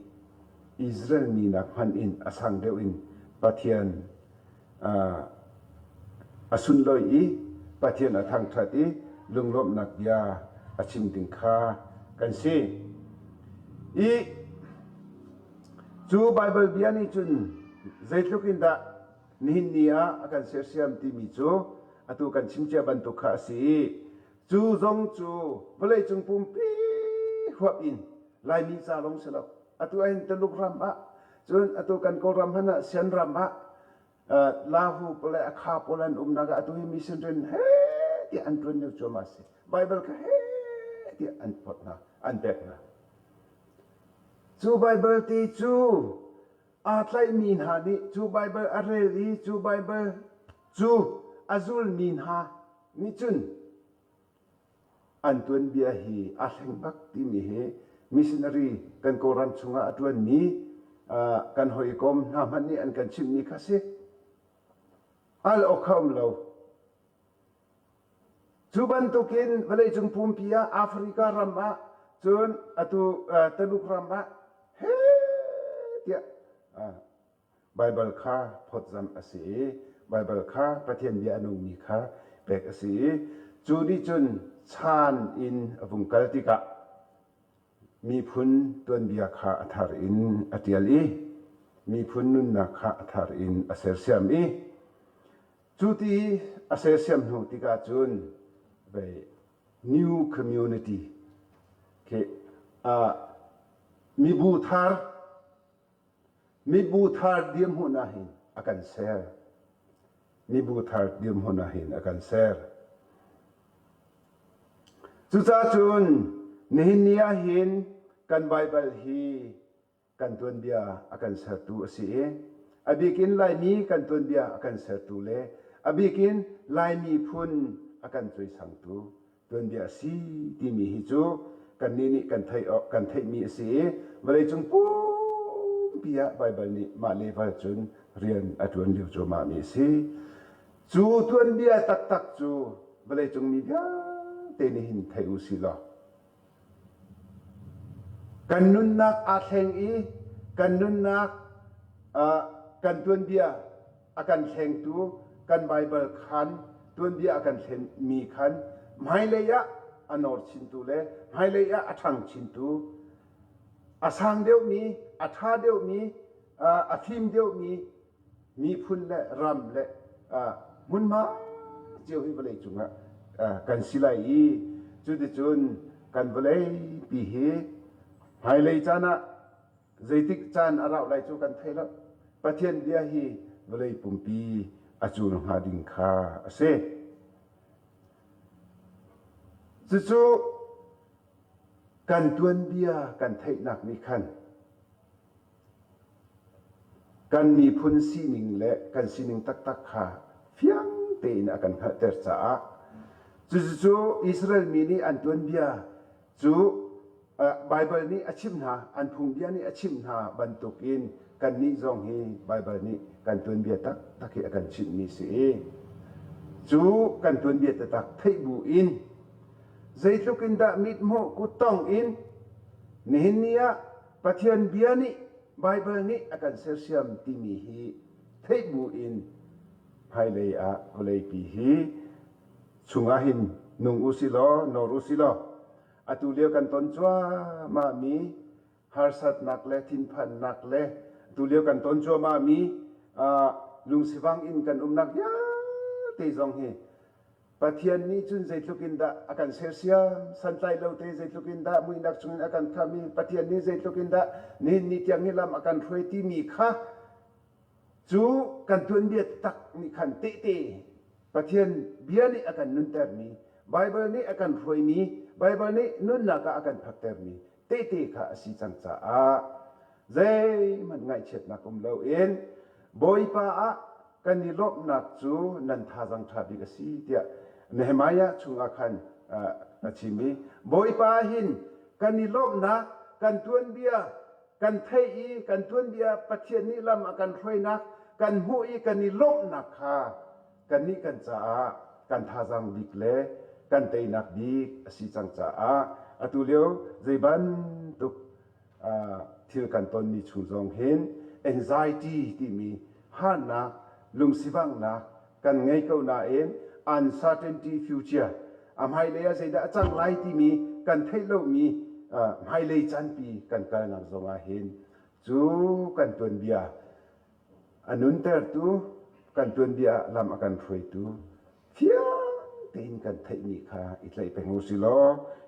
E: Israel mi nak phan in asang deu in pathian asun loi i pathian athang that i lunglom nak bia achim ding kha kan si i chu Bible bia ni chun zaitlukin da nihin nia akan ser siam ti mi chu atu kan chimcha bantu kha si chu zong chu volei chung pum pi huap in lai mi cha long selo atu ain teluk ram a chun atu kan ko ram hana sian ram a lahu pole akha polan naga atu hi mission ren he ti an tun ne choma se Bible ka he ti an pot na an bek na chu Bible ti chu a tlai min ha ni chu Bible a re li chu Bible chu azul min ha ni chun an tun bia hi a thleng bak ti mi he missionary kan ko ram chunga atun ni kan hoi kom na man ni an kan chim ni khase al okham lo chuban tukin valai chung pumpia Africa rama chun atu taluk rama he tia Bible kha photzam ase Bible kha pathian bia anu mi kha pek ase chu di chun chan in avung kaltika mi phun tuan bia kha athar in atial i mi phun nun na kha athar in aser siam i chu ti aser siam nu tika chun ve new community ke mi bu thar diem huna hin akan share mi bu thar diem huna hin akan share chu cha chun nihin nia hin kan Bible hi kan tuan bia akan satu asi abikin lai mi kan tuan bia akan satu le abikin lai mi phun akan choi sang tu tuan bia si ti mi hi chu kan ni kan thai mi asi malai chung pu bia Bible ni ma level chun rian atun liu chu ma mi si chu tuan bia tak chu malai chung mi bia te ni hin thai u si lo kan nun nak atheng i kan nun nak kan tuan bia akan theng tu kan Bible khan tuan bia akan thlen mi khan mai leya anor chin tu le mai leya athang chin tu asang deu mi atha deu mi aphim deu mi phun le ram le mun ma chiu hi balei chunga kan silai i chu de chun kan balei pi hi hai lei chana zaitik chan arau lai chu kan thela pathian bia hi balei pumpi achun ha ding kha ase chu kan tuan bia kan thei nak mi khan kan mi phun si ning le kan si ning tak tak kha fiang te in akan kha ter cha chu Israel mi ni an tuan bia chu Bible ni achim na an phung bia ni achim na bantuk in kan ni zong hi Bible ni kan tuan bia tak tak hi akan chim mi si chu kan tuan bia tak thei bu in zaitluk in da mit mo ku tong in nihin niya pathian bia ni Bible ni akan sersiam ti mi hi thei bu in hai lei a olei pi hi chungahin nung usilo nor usilo atulio kan ton chwa ma mi harsat nakle thin phan nakle tulio kan ton chwa ma mi lung siwang in kan nak ya te zong hi pathian ni chun zaitlukin da akan sersiam santai lo te zaitlukin da mui nak chungin akan thami pathian ni zaitlukin da ni tiang ni lam akan throi ti mi kha chu kan tuan bia tak ni khan te pathian bia ni akan nun ter mi Bible ni akan throi mi Bible ni nun na ka akan phak ter mi te kha asi chang cha zai man ngai chet na kum lo in boi pa kan ni lop nak chu nan tha jang tha bi ka si tia Nehemiah chunga khan achimi boi pa hin kan ni lop na kan tuan bia kan thei kan tuan bia pathian ni lam akan throi na kan hu kan ni lop na kha kan ni kan cha kan tha jang bik le kan tei nak bik asi chang cha atulio zeiban tuk thil kan ton ni chuzong hin anxiety ti mi hana lung siwang na kan ngai ko na en uncertainty future amhai leya zeida achang lai ti mi kan thailo mi mai lei chan pi kan kal na zonga hin chu kan ton bia anun ter tu kan ton bia lam akan throi tu fiang tein kan thai mi kha itlai pengu silo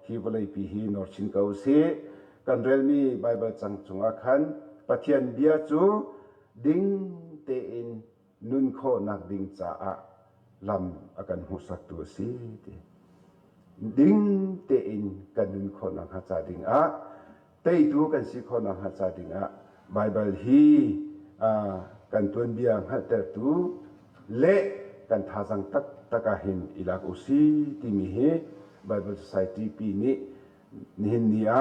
E: hi bolai pi hi nor chin kau se kan rel mi Bible chang chunga khan pathian bia chu ding te in nun kho nak ding cha lam akan husak tu si ding te in kan nun kho nak ha cha ding tei tu kan si kho nak ha cha ding Bible hi kan tuan bia ha ter tu le kan tha jang tak takahin ilak usi ti mi he Bible Society pi ni nihin nia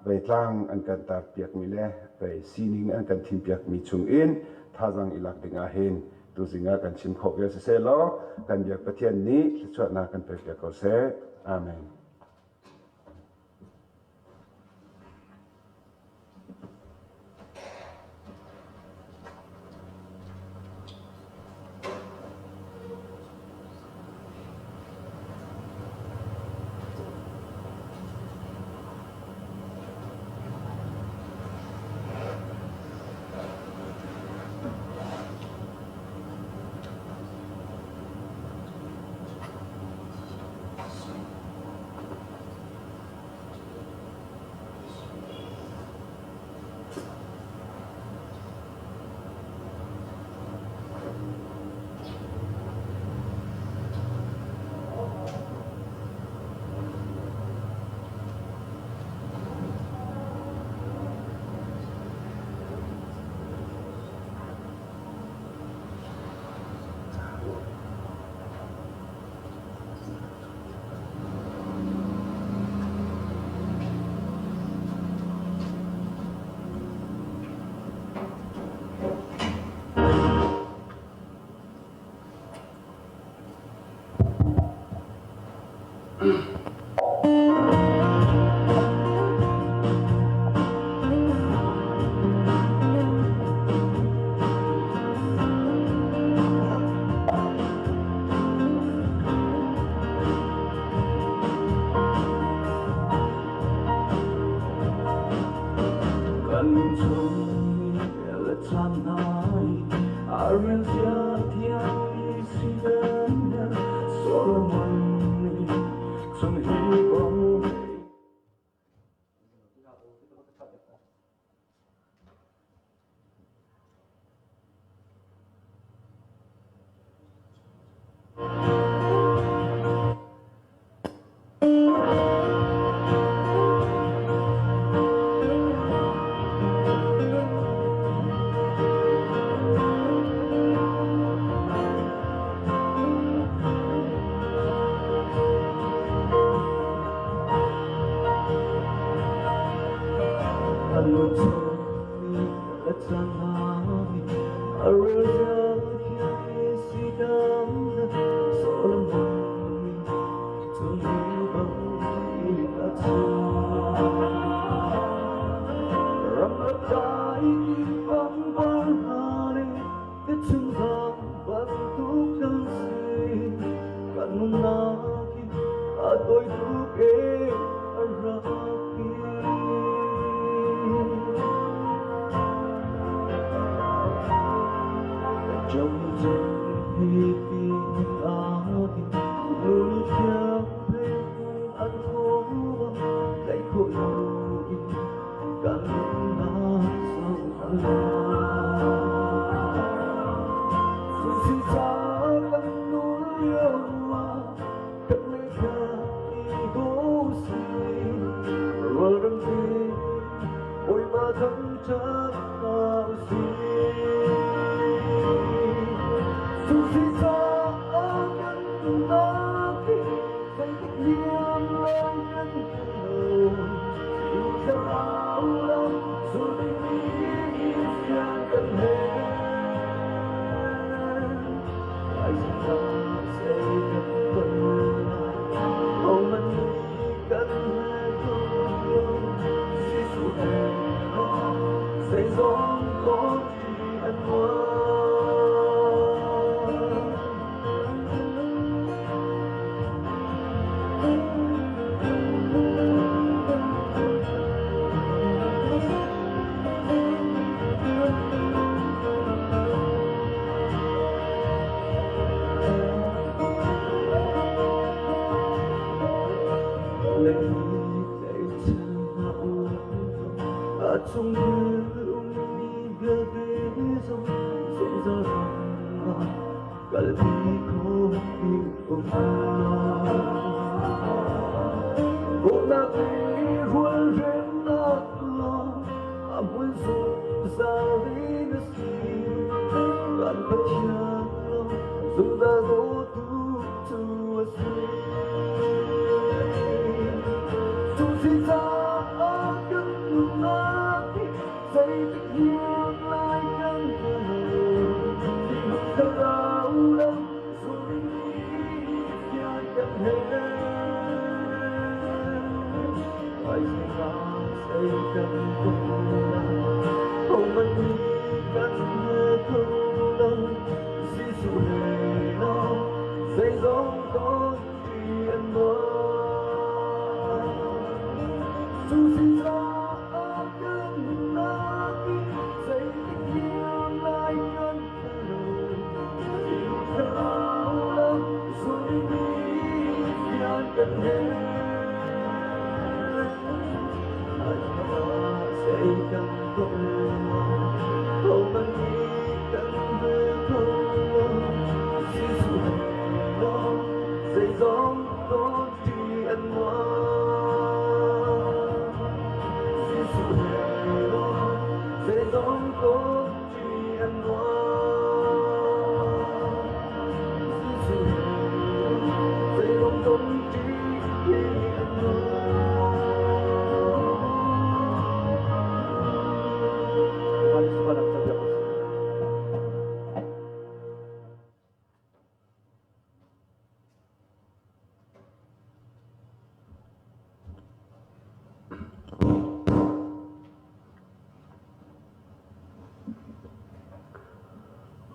E: bai tlang an kan tar piak mi le bai sining an kan thim piak mi chung in tha jang ilak dinga hin tu zinga kan chim kho ya se lo kan biak pathian ni chhuat na kan pe piak ko se amen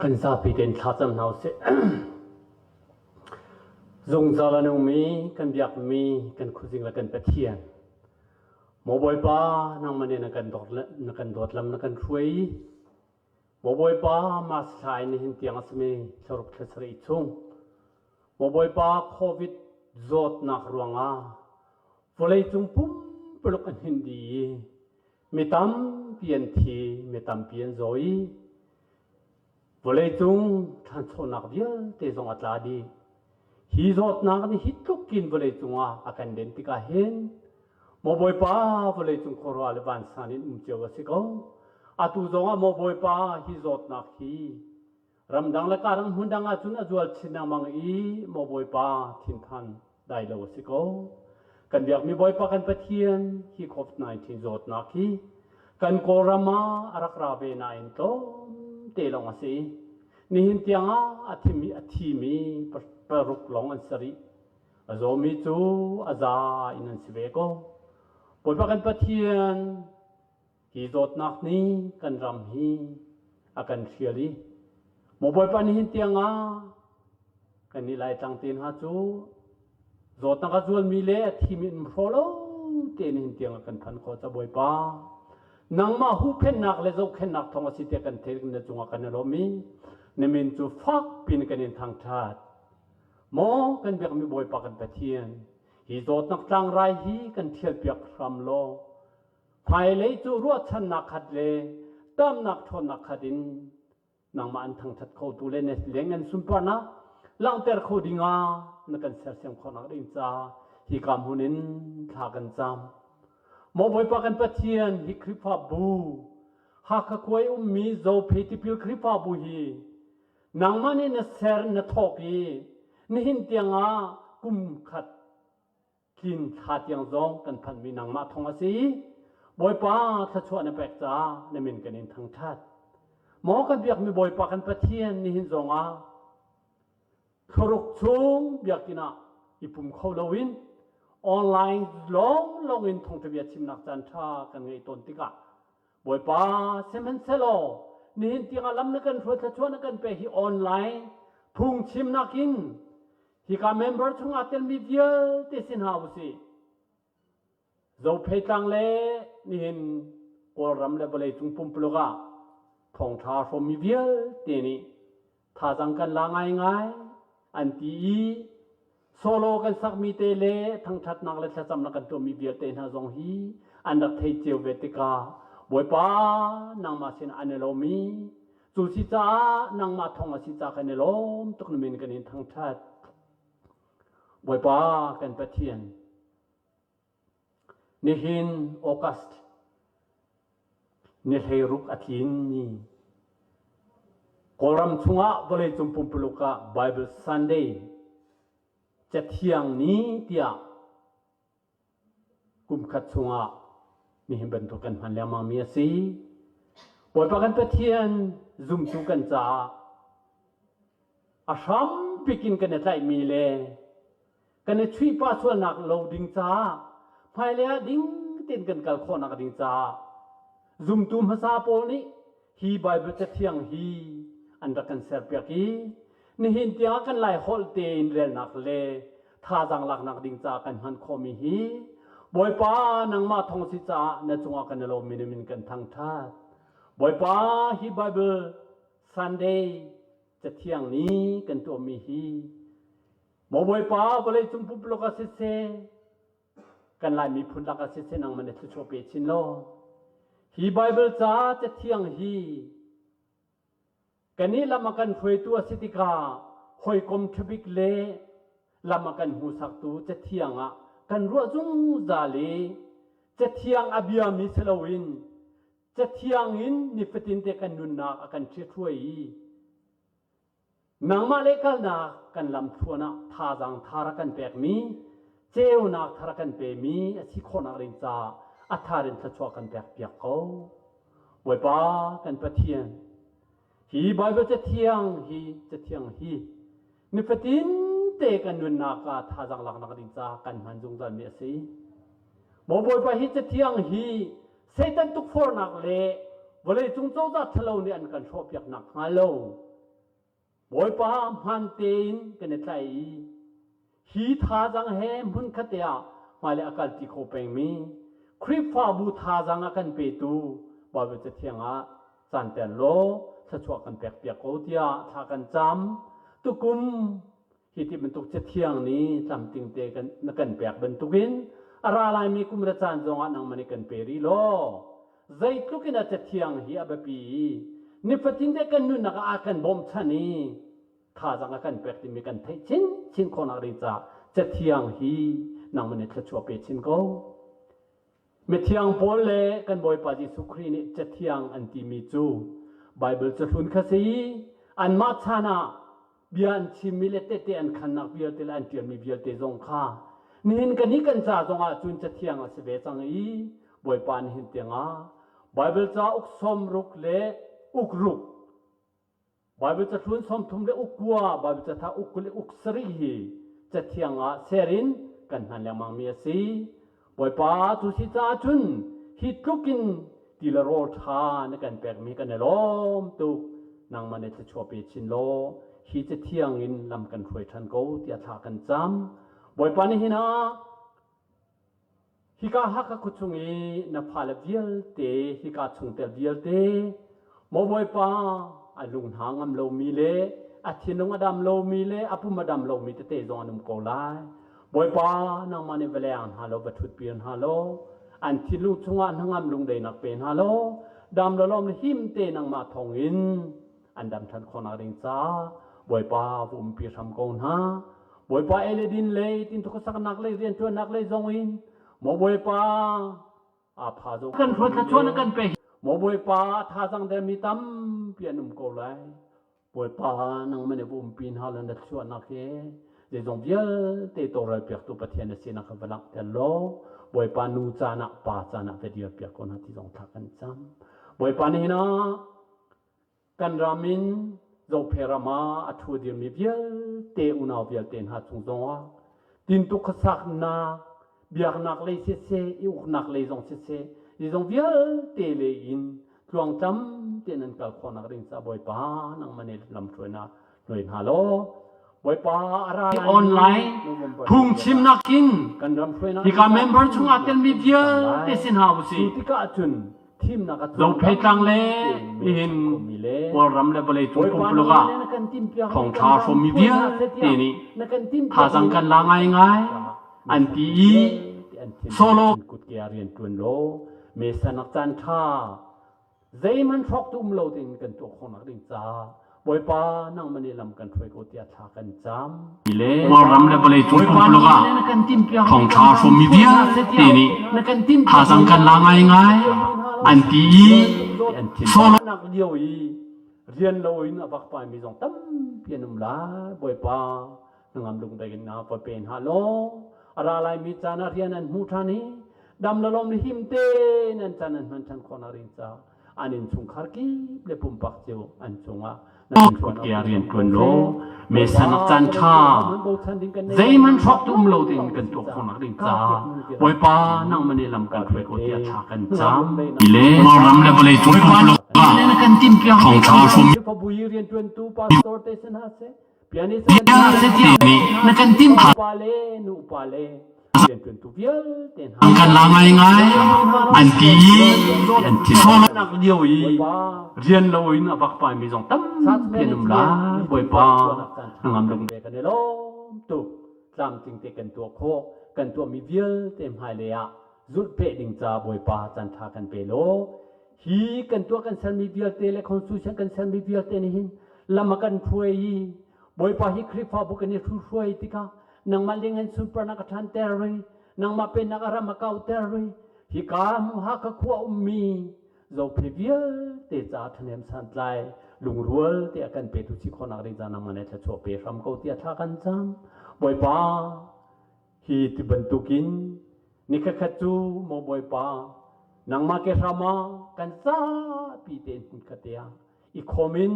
C: Kan Zophei den Thatam nào sẽ dùng giờ là nông mi kan biak mi kan khuzing là kan pathian mo boy pa nang mane na kan dot lam na kan thui mo boy pa ma sai ni hin tiang asme sorok thasri chung mo boy pa covid zot nak ruanga volei chung pum pelok an hindi mitam pian thi mitam pian zoi volei chung than cho nak vial te zong atla di hi zot nak ni hitukin volei chunga akan den tika hen mo boy pa volei chung khorwa le ban sanin umchewa siko atu zonga mo boy pa hi zot nak hi ramdang la karang hundang a chun azual chinang mang i mo boy pa thin than dai lo siko kan biak mi boy pa kan pathian hi covid-19 zot nak hi กันโกรามาอารักราเวนาอินโตเตลงอาศัยนี่หินเตียงอาทิมีปรุกลงอันสริอาโซมิจูอาซาอินันสิเวโกปวดปากันปะเทียนฮีโดดนักนี้กันรำฮีอากันเชียรีโมบอยปานี่หินเตียงกันนี่ไล่จังตีนหาจูโดดนักจวนมีเล่ที่มีฟอลโล่เตนหินเตียงกันพันโคจะบอยปานังมาหูเพ่นนักเลยจะเพ่นนักทองสิเตกันเทกันในจุงกันในโรมีในมินจูฟักปีนกันในทางชาติมองกันเบียกมีบอยปากันปะเทียนฮีโดดนักจังไรฮีกันเทียบเบียกคำโลภายเลยจูรัวชันนักขัดเลยตั้มนักทนนักขัดินนังมาอันทางชัดเขาตูเล่นในเลี้ยงเงินสุนปานะหลังแต่เขาดิ่งนักกันเสียเสียงคนนักดินจ้าฮีกำหุนินทากันจำมอบอยปากันปะเทียนฮีคริปาบูหากควยมีโซเพติพิลคริปาบูฮีนังมันนี่เซอร์นทอกฮีนี่หินเตียงกุมขัดกินขาดยังซองกันพันมีนังมาทองอาศีบอยปาถ้าชวนในแปลกจ้าในมินกันอินทางชาติหมอกันเบียกมีบอยปากันปะเทียนนี่หินซองครุกชงเบียกินะอีปุ่มเข้าลวินออนไลน์ลงอินทงทะเบียนชิมนักจันทรากันไงต้นติกะบอยปาเซมันเซโลนี่หินเตียงลำนักกันถ้าชวนนักกันไปที่ออนไลน์พุ่งชิมนักอินที่การเมมเบอร์ชงอาเตนมีเดียที่สินหาวุสิโจเพตังเล่นี่เห็นกอรำเลบเลยจุงปุ่มปลุกะทองทาฟมีเดียที่นี่ท่าจังกันลางไงอันที่โซโลกันสักมีเตเล่ทั้งชัดนักและชัดจำนักกันตัวมีเดียเตนหาจงฮีอันดับเทเจียวเวติกาบวยป้านางมาเชนอันเนโลมีจูซิจ้านางมาทองอาซิจ้ากันเนโลมตุกนมินกันอินทั้งชัดบอยปากันปะเทียนนี่หินออกัสต์นี่เฮรุกอาทินนี่กอรัมชุงะบริจุมปุ่มปลุกะ Bible Sunday จะเที่ยงนี้เดียกุมขัดชุงะนี่หินบรรทุกันพันแล้วมาเมียสีบอยปากันปะเทียนซุ่มชุกันจ้าอาชัมปิกินกันในใจมีเลยกันในชีป้าส่วนนักโลดิ้งจ้าภายเลยดิ้งเต้นกันกับคนนักดิ้งจ้าซุ่มตุมภาษาโปนี้ฮีไบเบิลจะเที่ยงฮีอันรักกันเสียเปียกีนี่หินเตียงกันไล่ฮอลเตนเรียนนักเลท่าจังหลักนักดิ้งจ้ากันหันคอมีฮีบอยป้านังมาทองสิจ้าในจงอากันในโลมินมินกันทั้งชาติบอยป้าฮีไบเบิลซันเดย์จะเที่ยงนี้กันตัวมีฮีมอบอยป้าบริจุมปุบลกาเสเซกันไล่มีพุนลักาเสเซนังมันเนตุโชเปชินโลฮีไบเบิลจ้าจะเที่ยงฮีกันนี้ละมากันคุยตัวสิติกาหอยกลมทบิกเลละมากันหูสักตูจะเที่ยงกันรัวจุงซาเลจะเที่ยงอบิยามิสลาวินจะเที่ยงอินนิฟตินเตกันนุนนากันเชื่อช่วยนางมาเลกันนากันลำทัวนะท่าจังทารักันแปกมีเจ้านักทารักันเปมีสิคนอารินจาอัฐารินทัชวกันแปกเปียกเขาไว้ป้ากันปะเทียนฮีบายจะเที่ยงฮีจะเที่ยงฮีนิฟตินเตกันนุนนากาท่าจังหลักนักดินจากันมันจงจันเมียสีโมบอยป้าฮีจะเที่ยงฮีเซตันตุกฟอร์นักเล่วันเลยจงเจ้าจัดทะเลนี่อันกันชอบเปียกนักฮาโลบอยป้ามันเตนกันในใจฮีท่าจังเฮมุนขัดเตียมาเลยอากาศที่เขาเป็นมีคริปฟ้าบูท่าจังกันเปตูบอยจะเที่ยงสันเตนโลสะชวกันเปียกเปียกโอเตียท่ากันจำตุกุมฮีที่มันตุกจะเที่ยงนี้จำติงเตกันนักกันเปียกบรรทุกินอะไรมีกุมระจานจงอันนังมันกันเปรีโลใจตุกินจะเที่ยงฮีอับปีนิฟตินเดกันนุนนักอากันบอมชนีท่าจังกันเปียกที่มีกันเทชินคนอาริจาจะเที่ยงฮีนังมันจะชัวเปชินก็เมื่อเที่ยงพอลเลกันบอยปาจิสุครีนี่จะเที่ยงอันที่มีจูไบเบิลจะทุนคสีอันมาชนะเบียนชิมิเลเตเตอันขันนักเบียเตลอันเตียนมีเบียเตจงข้านี่เห็นกันนี้กันจ่าจงอาจุนจะเที่ยงสิเวจังอีบอยปานเห็นเตียง ไบเบิลจะอุกสมรุกเละอุกรุกไบเบิลจะทุนสมทุมเละอุกวัวไบเบิลจะท่าอุกเละอุกสรีจะเทียงอาเซรินกันหันแล้วมังเมียสีบ่อยป้าตุสิจ้าจุนฮิตลุกินทีละโรธาในกันแปลกมีกันในล้อมตุกนางมันจะชัวเปชินโลฮิจะเทียงอินลำกันช่วยทันโกเตียทากันจำบ่อยป้านี่ฮินาฮิกาฮักกุชงอีนับพาเลเวียลเตฮิกาชงเตเวียลเตโมบ่อยป้าอลุงหางอำโลมีเลอาทินงอดำโลมีเลอปุมาดำโลมีเตจอนุมโกลายบ่อยป้านางมันเวลอันฮัลโหลบัตุดเปียนฮัลโหลอันที่ลูกชงอันหางลุงได้นักเป็นฮัลโหลดำละล้อมหิมเตนังมาทองอินอันดำทันคนอาริงจ้าบ่อยป้าฟุมปีทำโกนฮะบ่อยป้าเอเลดินเลยตินทุกสักนักเลยเรียนชวนนักเลยจงอินโมบ่อยป้าอาพาโจกันชวนกันชวนกันไปโมบ่อยป้าท่าสังเดมีตั้มเปียนุมโกลายบ่อยป้านังมันฟุมปีนฮัลโหลนักชวนนักเอเดี๋ยวจงเบี้ยเตโตรเปียกตุปะเทียนเสนักบลักเตลโลบ่อยปานูจานะปาจานะเดียเปียกคนที่จงทักกันจำบ่อยปานี่นะกันรามินโจเพรามาอัฐวดีมีเบี้ยเตอุนาเบี้ยเตนหาจงจงว่าดินตุกสักนาเบียกนักเลยเสเสอิวนักเลยจงเสเสดิจงเบี้ยเตเลยอินทวงจำเตนันกับคนนักเรียนซาบ่อยปานังมันเอลำช่วยนะหน่วยฮัลโหลบ่อยป้าอะไรออนไลน์ทุ่งชิมนักกินที่การเมมเบอร์ช่วงอาทิตย์มีเยอะที่สินหาวุสิเราเพจตังเล่อินวอรัมเลเบลจุนปุ่มปลุกะของชาชมมีเยอะที่นี่ถ้าสังกันละง่ายง่ายอันที่โซโลกุดเกียร์เรียนตุนโลเมสนักจันทาใจมันชอกตุ้มโลตินกันตัวของนักดินจ้าบ่อยป้านั่งมันนี่ลำกันช่วยกูเตียทากันจำอีเล่วอรัมเลเบลจุนปุ่มปลุกะของชาชมมีเยอะที่นี่ถ้าสังกันละง่ายง่ายอันที่โซโลนักเดียวอีเรียนโลอินอบักไปมีสองตั้มเพียนนุ่มลาบ่อยป้านั่งลุงได้กันนะพอเป็นฮัลโหลอะไรมีจานาเรียนนั้นหูทานีดำละลมหิมเตนันจานันมันฉันคนอารินจ้าอันนี้ชุงขารกีเล็บปุ่มปักเจียวอันชุงอ่ะกุดเกียร์เรียนกวนโลเมสันจันทาใจมันชอบตุ้มโลตินกันตัวคนนักดินจ้าบ่อยป้านั่งมันนี่ลำกันช่วยกุดเกียร์ทากันจ้าอีเล่มอรัมเลเบลจุนปุ่มปลุกะของชาชมพอบุยเรียนตัวพาสปอร์ตเตชันฮะเซพิอานิสต์นี่นักการทีมพาเลนูพาเลกันละง่ายง่ายอันที่โซลนักเดียวอีเรียนโลอินอบักไปมีสองตั้มเพียนนุ่มลาบ่อยป้านั่งลงเบกันในล้อมตุกจำจริงเตกันตัวโคกันตัวมีเวียลเต็มหายเลยอะจุดเปดิงจ้าบ่อยป้าจันทากันเปโลฮีกันตัวกันเซนมีเวียลเตเลคอนซูชันกันเซนมีเวียลเตนี่หินลำมากันช่วยบ่อยป้าฮีคลิปฟ้าบุกันนี่ช่วยติกานังมาเลี้ยงซุปเปอร์นักทันเตอร์นังมาเป็นนักรำมาเก่าเตอร์ฮิกามฮักขวามีโจเพเวียเตจ่าทเนมสันไลลุงรัวเตะกันเปตุชิคนนักเรียนจานังมันเนี่ยจะโชว์เปรำเก่าเตียท่ากันจำบ่อยป้าฮีติบันตุกินนิคขจูโมบ่อยป้านังมาเกษรามากันซาปีเตนคุณคเตียอีคอมิน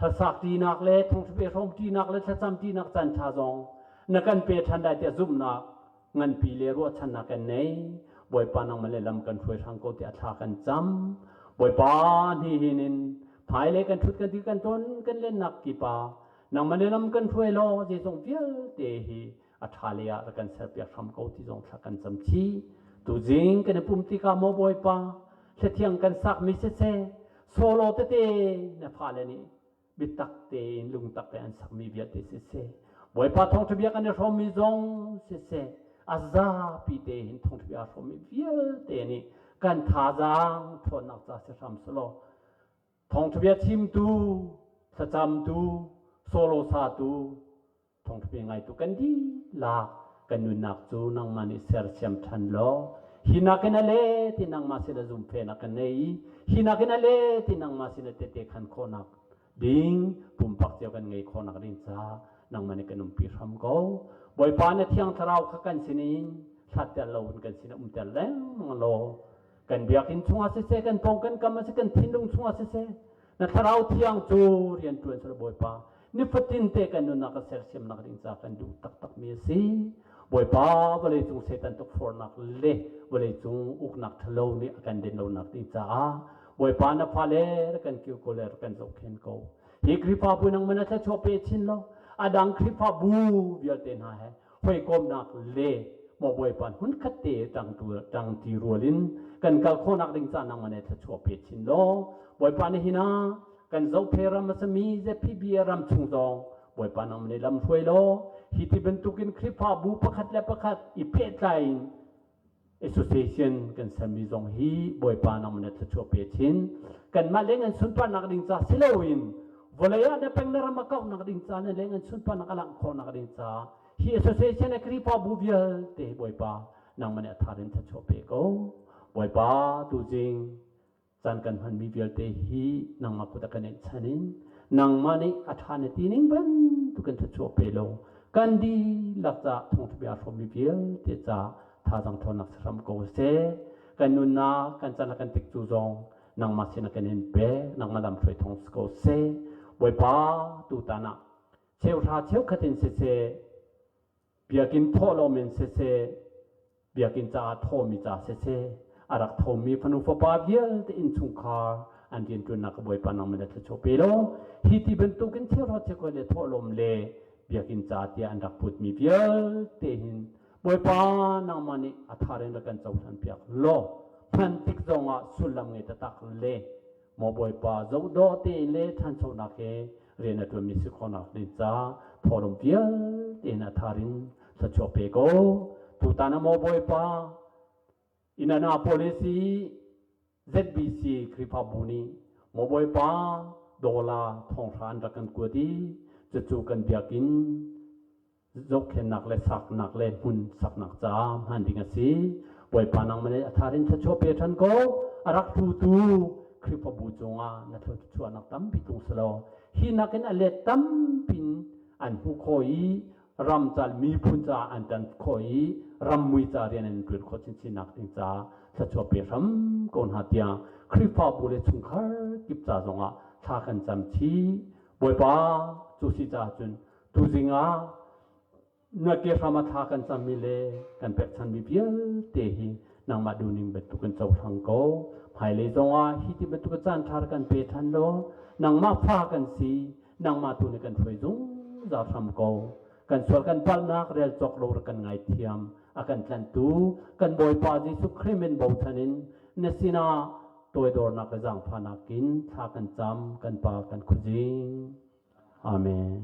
C: ถ้าสักทีนักเล่ทงเปรมทีนักเล่ถ้าจำทีนักจันทาจงนักกันเปรทันได้แต่ซุ่มนักเงินปีเลรัวชันนักกันเนยบ่อยปานังมาเล่นลำกันช่วยทางโกติอาชากันจำบ่อยปานี่หินภายเล่กันชุดกันที่กันทนกันเล่นนักกี่ปานังมาเล่นลำกันช่วยล้อที่ทรงเฟี้ยเตหีอาชาเลียกันเสียเปียกทำโกที่ทรงชักกันจำชีตัวจริงกันในปุ่มที่กาโมบ่อยปาเสียงกันสักมิเสโซโลเตในภายนี้บิตักเตนลุงตักเตนสักมีเบียดเสบ่อยปาทองทบียกันในรอมิจงเสอาซาปีเตหินทงทบีอารอมิเบียเตนี่กันทาจางทนนักจ่าเสียทำสโลทงทบีชิมตูสจำตูโซโลซาตูทงทบีไงตูกันดีลากันนุนักจูนังมันอิเซอร์เซียมทันโลฮินักนั่นเล่ที่นังมาสินาจุมเพนักกันเนยฮินักนั่นเล่ที่นังมาสินาเตะขันโคนักดิ้งปุ่มปักเดียวกันไงโคนักดิ้งจ้านังมันก็นุ่มปีรำโกบ่อยปานเที่ยงทราวขักันสินินชัดแต่เรากันสินะเตลแล้วมังโล กันเบียกินชงอาเสกันพงกันกำมาสิกันทิ้งลงชงอาเสนัทเราเที่ยงจูเรียนตัวสระบอยปานี่ฟัดตินเตกันนุนักเสรเสียมนักดินจากกันดูตักมีสิบอยปาเวลาจงเสตันตกฟอร์นักเล่เวลาจงอุกนักทะเลนี่กันเดินเรานักดินจากบอยปานับพาเลกันคิวโคเลกันจบเข็นเขาฮีคริปาบุนังมันจะชอบเปชินโลอดังคริปาบูเบียเตนหาให้หอยกอมนักเล่มอบอยปานหุ่นขัดเตะจังตัวจังตีรัวลินกันกัลโคนักดินจานังมันจะชอบเปชินโลบอยปานหินากันเจ้าเพรามสมีเจพีบีรำชุงจงบอยปานนังมันลำช่วยโลฮิติเป็นตุกินคริปาบูประคัดและประคัดอีเพทไลน์association กันสมีจงฮีบอยปานนังมันจะชอบเปชินกันมาเล่นกันสุนทรนักดินจาสิเลวินวลายาเดเป็นเรื่องมากนักดินจาเนี่ยเล่นกันสุนทรนักลังโคนักดินจาฮี association คริปาบูเบียเตะบอยปานังมันจะทารินจะชอบเปโก้บอยปาตูจิงจันกันพันมีเบียเตฮีนังมาคุตะกันเองชันินนังมันนี่อัฐานตีนิงบันตุกันจะชอบเปโลกันดีหลักจากทงทบีอาร์ฟมีเบียเตจ่าท่าจังทอนักสรำโกเซกันนุนนากันจันกันติกจูจงนังมาสินักันเห็นเปนังมาดำช่วยทงสโกเซบอยปาตูตานะเชวราเชวขัดเนเซเซเบียกินโทโลเมนเซเซเบียกินจ่าโทมิจ่าเซเซอารักโทมีพนุฟปาเบียลติอินชุงคาอันเดียนตุนักบอยปานังมันจะโชเปโลฮิติเป็นตุกินเชวราเชวก็เลยโทโลมเลเบียกินจ่าเตียอันรักพุทมีเบียลเตหินบอยปานังมันนี่อัฐาเรนรักันเจ้าทันเปียกโลพันติกจงอ่ะสุลลัมเงตตักเลมอบอยปาเจ้าโดเตเลทันโซนักเเรียนตัวมิสคอนักดิจ้าพอรมเปียเตนอัฐารินสจเปโกตุตานามอบอยปาอินานาโพลิซี ZBC คริปาบุนีมอบอยปาดอลลาร์ทองร้านรักันกวดีจะจูกันเบียกินยกเข็นหนักและสักหนักและหุ่นสักหนักจ้าหันดิ่งสิบอยปานังมันอัฐารินสจเปทันโกอารักตูตูคริปาบูจงอานัทชวนนักตั้มปิตุงสโลฮีนักเอ็นอเลตั้มปินอันผู้คอยรำจัลมีพุนจาอันตันคอยรำมุยจาเรียนอันเกิดข้อชินชินักดิจ้าสัจวเปรำก่อนหัดยาคริปาบุเรชุงคาร์กิบจาจงอาทากันจำชีบอยปาจูสิจาจุนตูจิงอานักเกษรมาทากันจำมิเลกันเป็ดชันมีเพียเตหีนางมาดูนิมเบ็ดตุกันเจ้าทังโกภายเลยจงอาฮิติเบ็ดตุกันจานทาร์กันเป็ดทันโลนางมาพากันสีนางมาตุนกันช่วยจงจาทำโกกันสวดกันพัลนักเรียลจอกโลรกันไงเทียมอากันทันตูกันบอยปาจิสุคริมินบ่าวทันินเนสินาตัวดอร์นักจังพานักินทากันจำกันปากันคุจิงอาเมน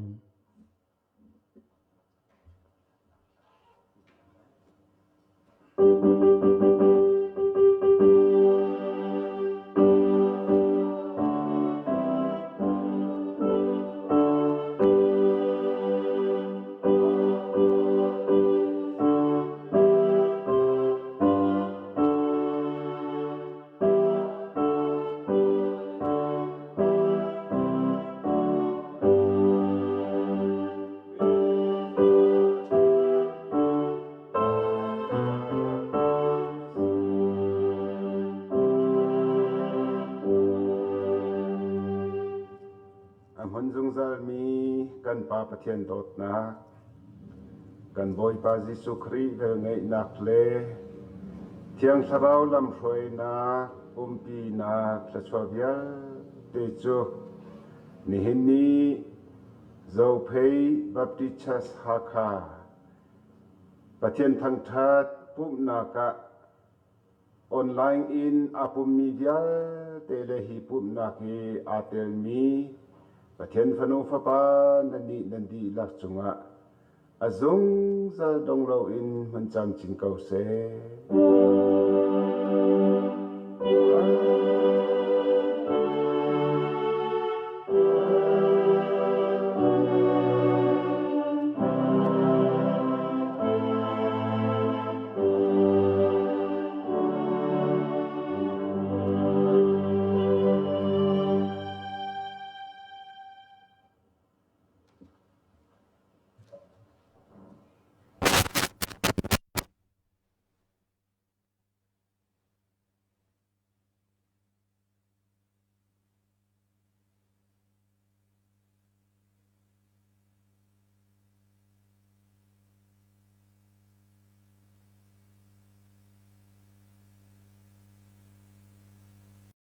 E: หุ่นจงจามีกันปาปะเทียนโดดนะกันบอยปาจิสุครีเวงไงนักเลเทียงสราวลำรวยนะปีนะพระชวเบียเตจูนี่หินนี้โซเพย์บัพติชัสฮักคาปะเทียนทังทัดปุ่มนากะออนไลน์อินอาปุ่มมีเดียเตเลหิปุ่มนากีอาเตลมีปะเทียนฟนุฟปานันดีลักจุงะอาจงจะดงเราอินมันจำจิงเกาเซ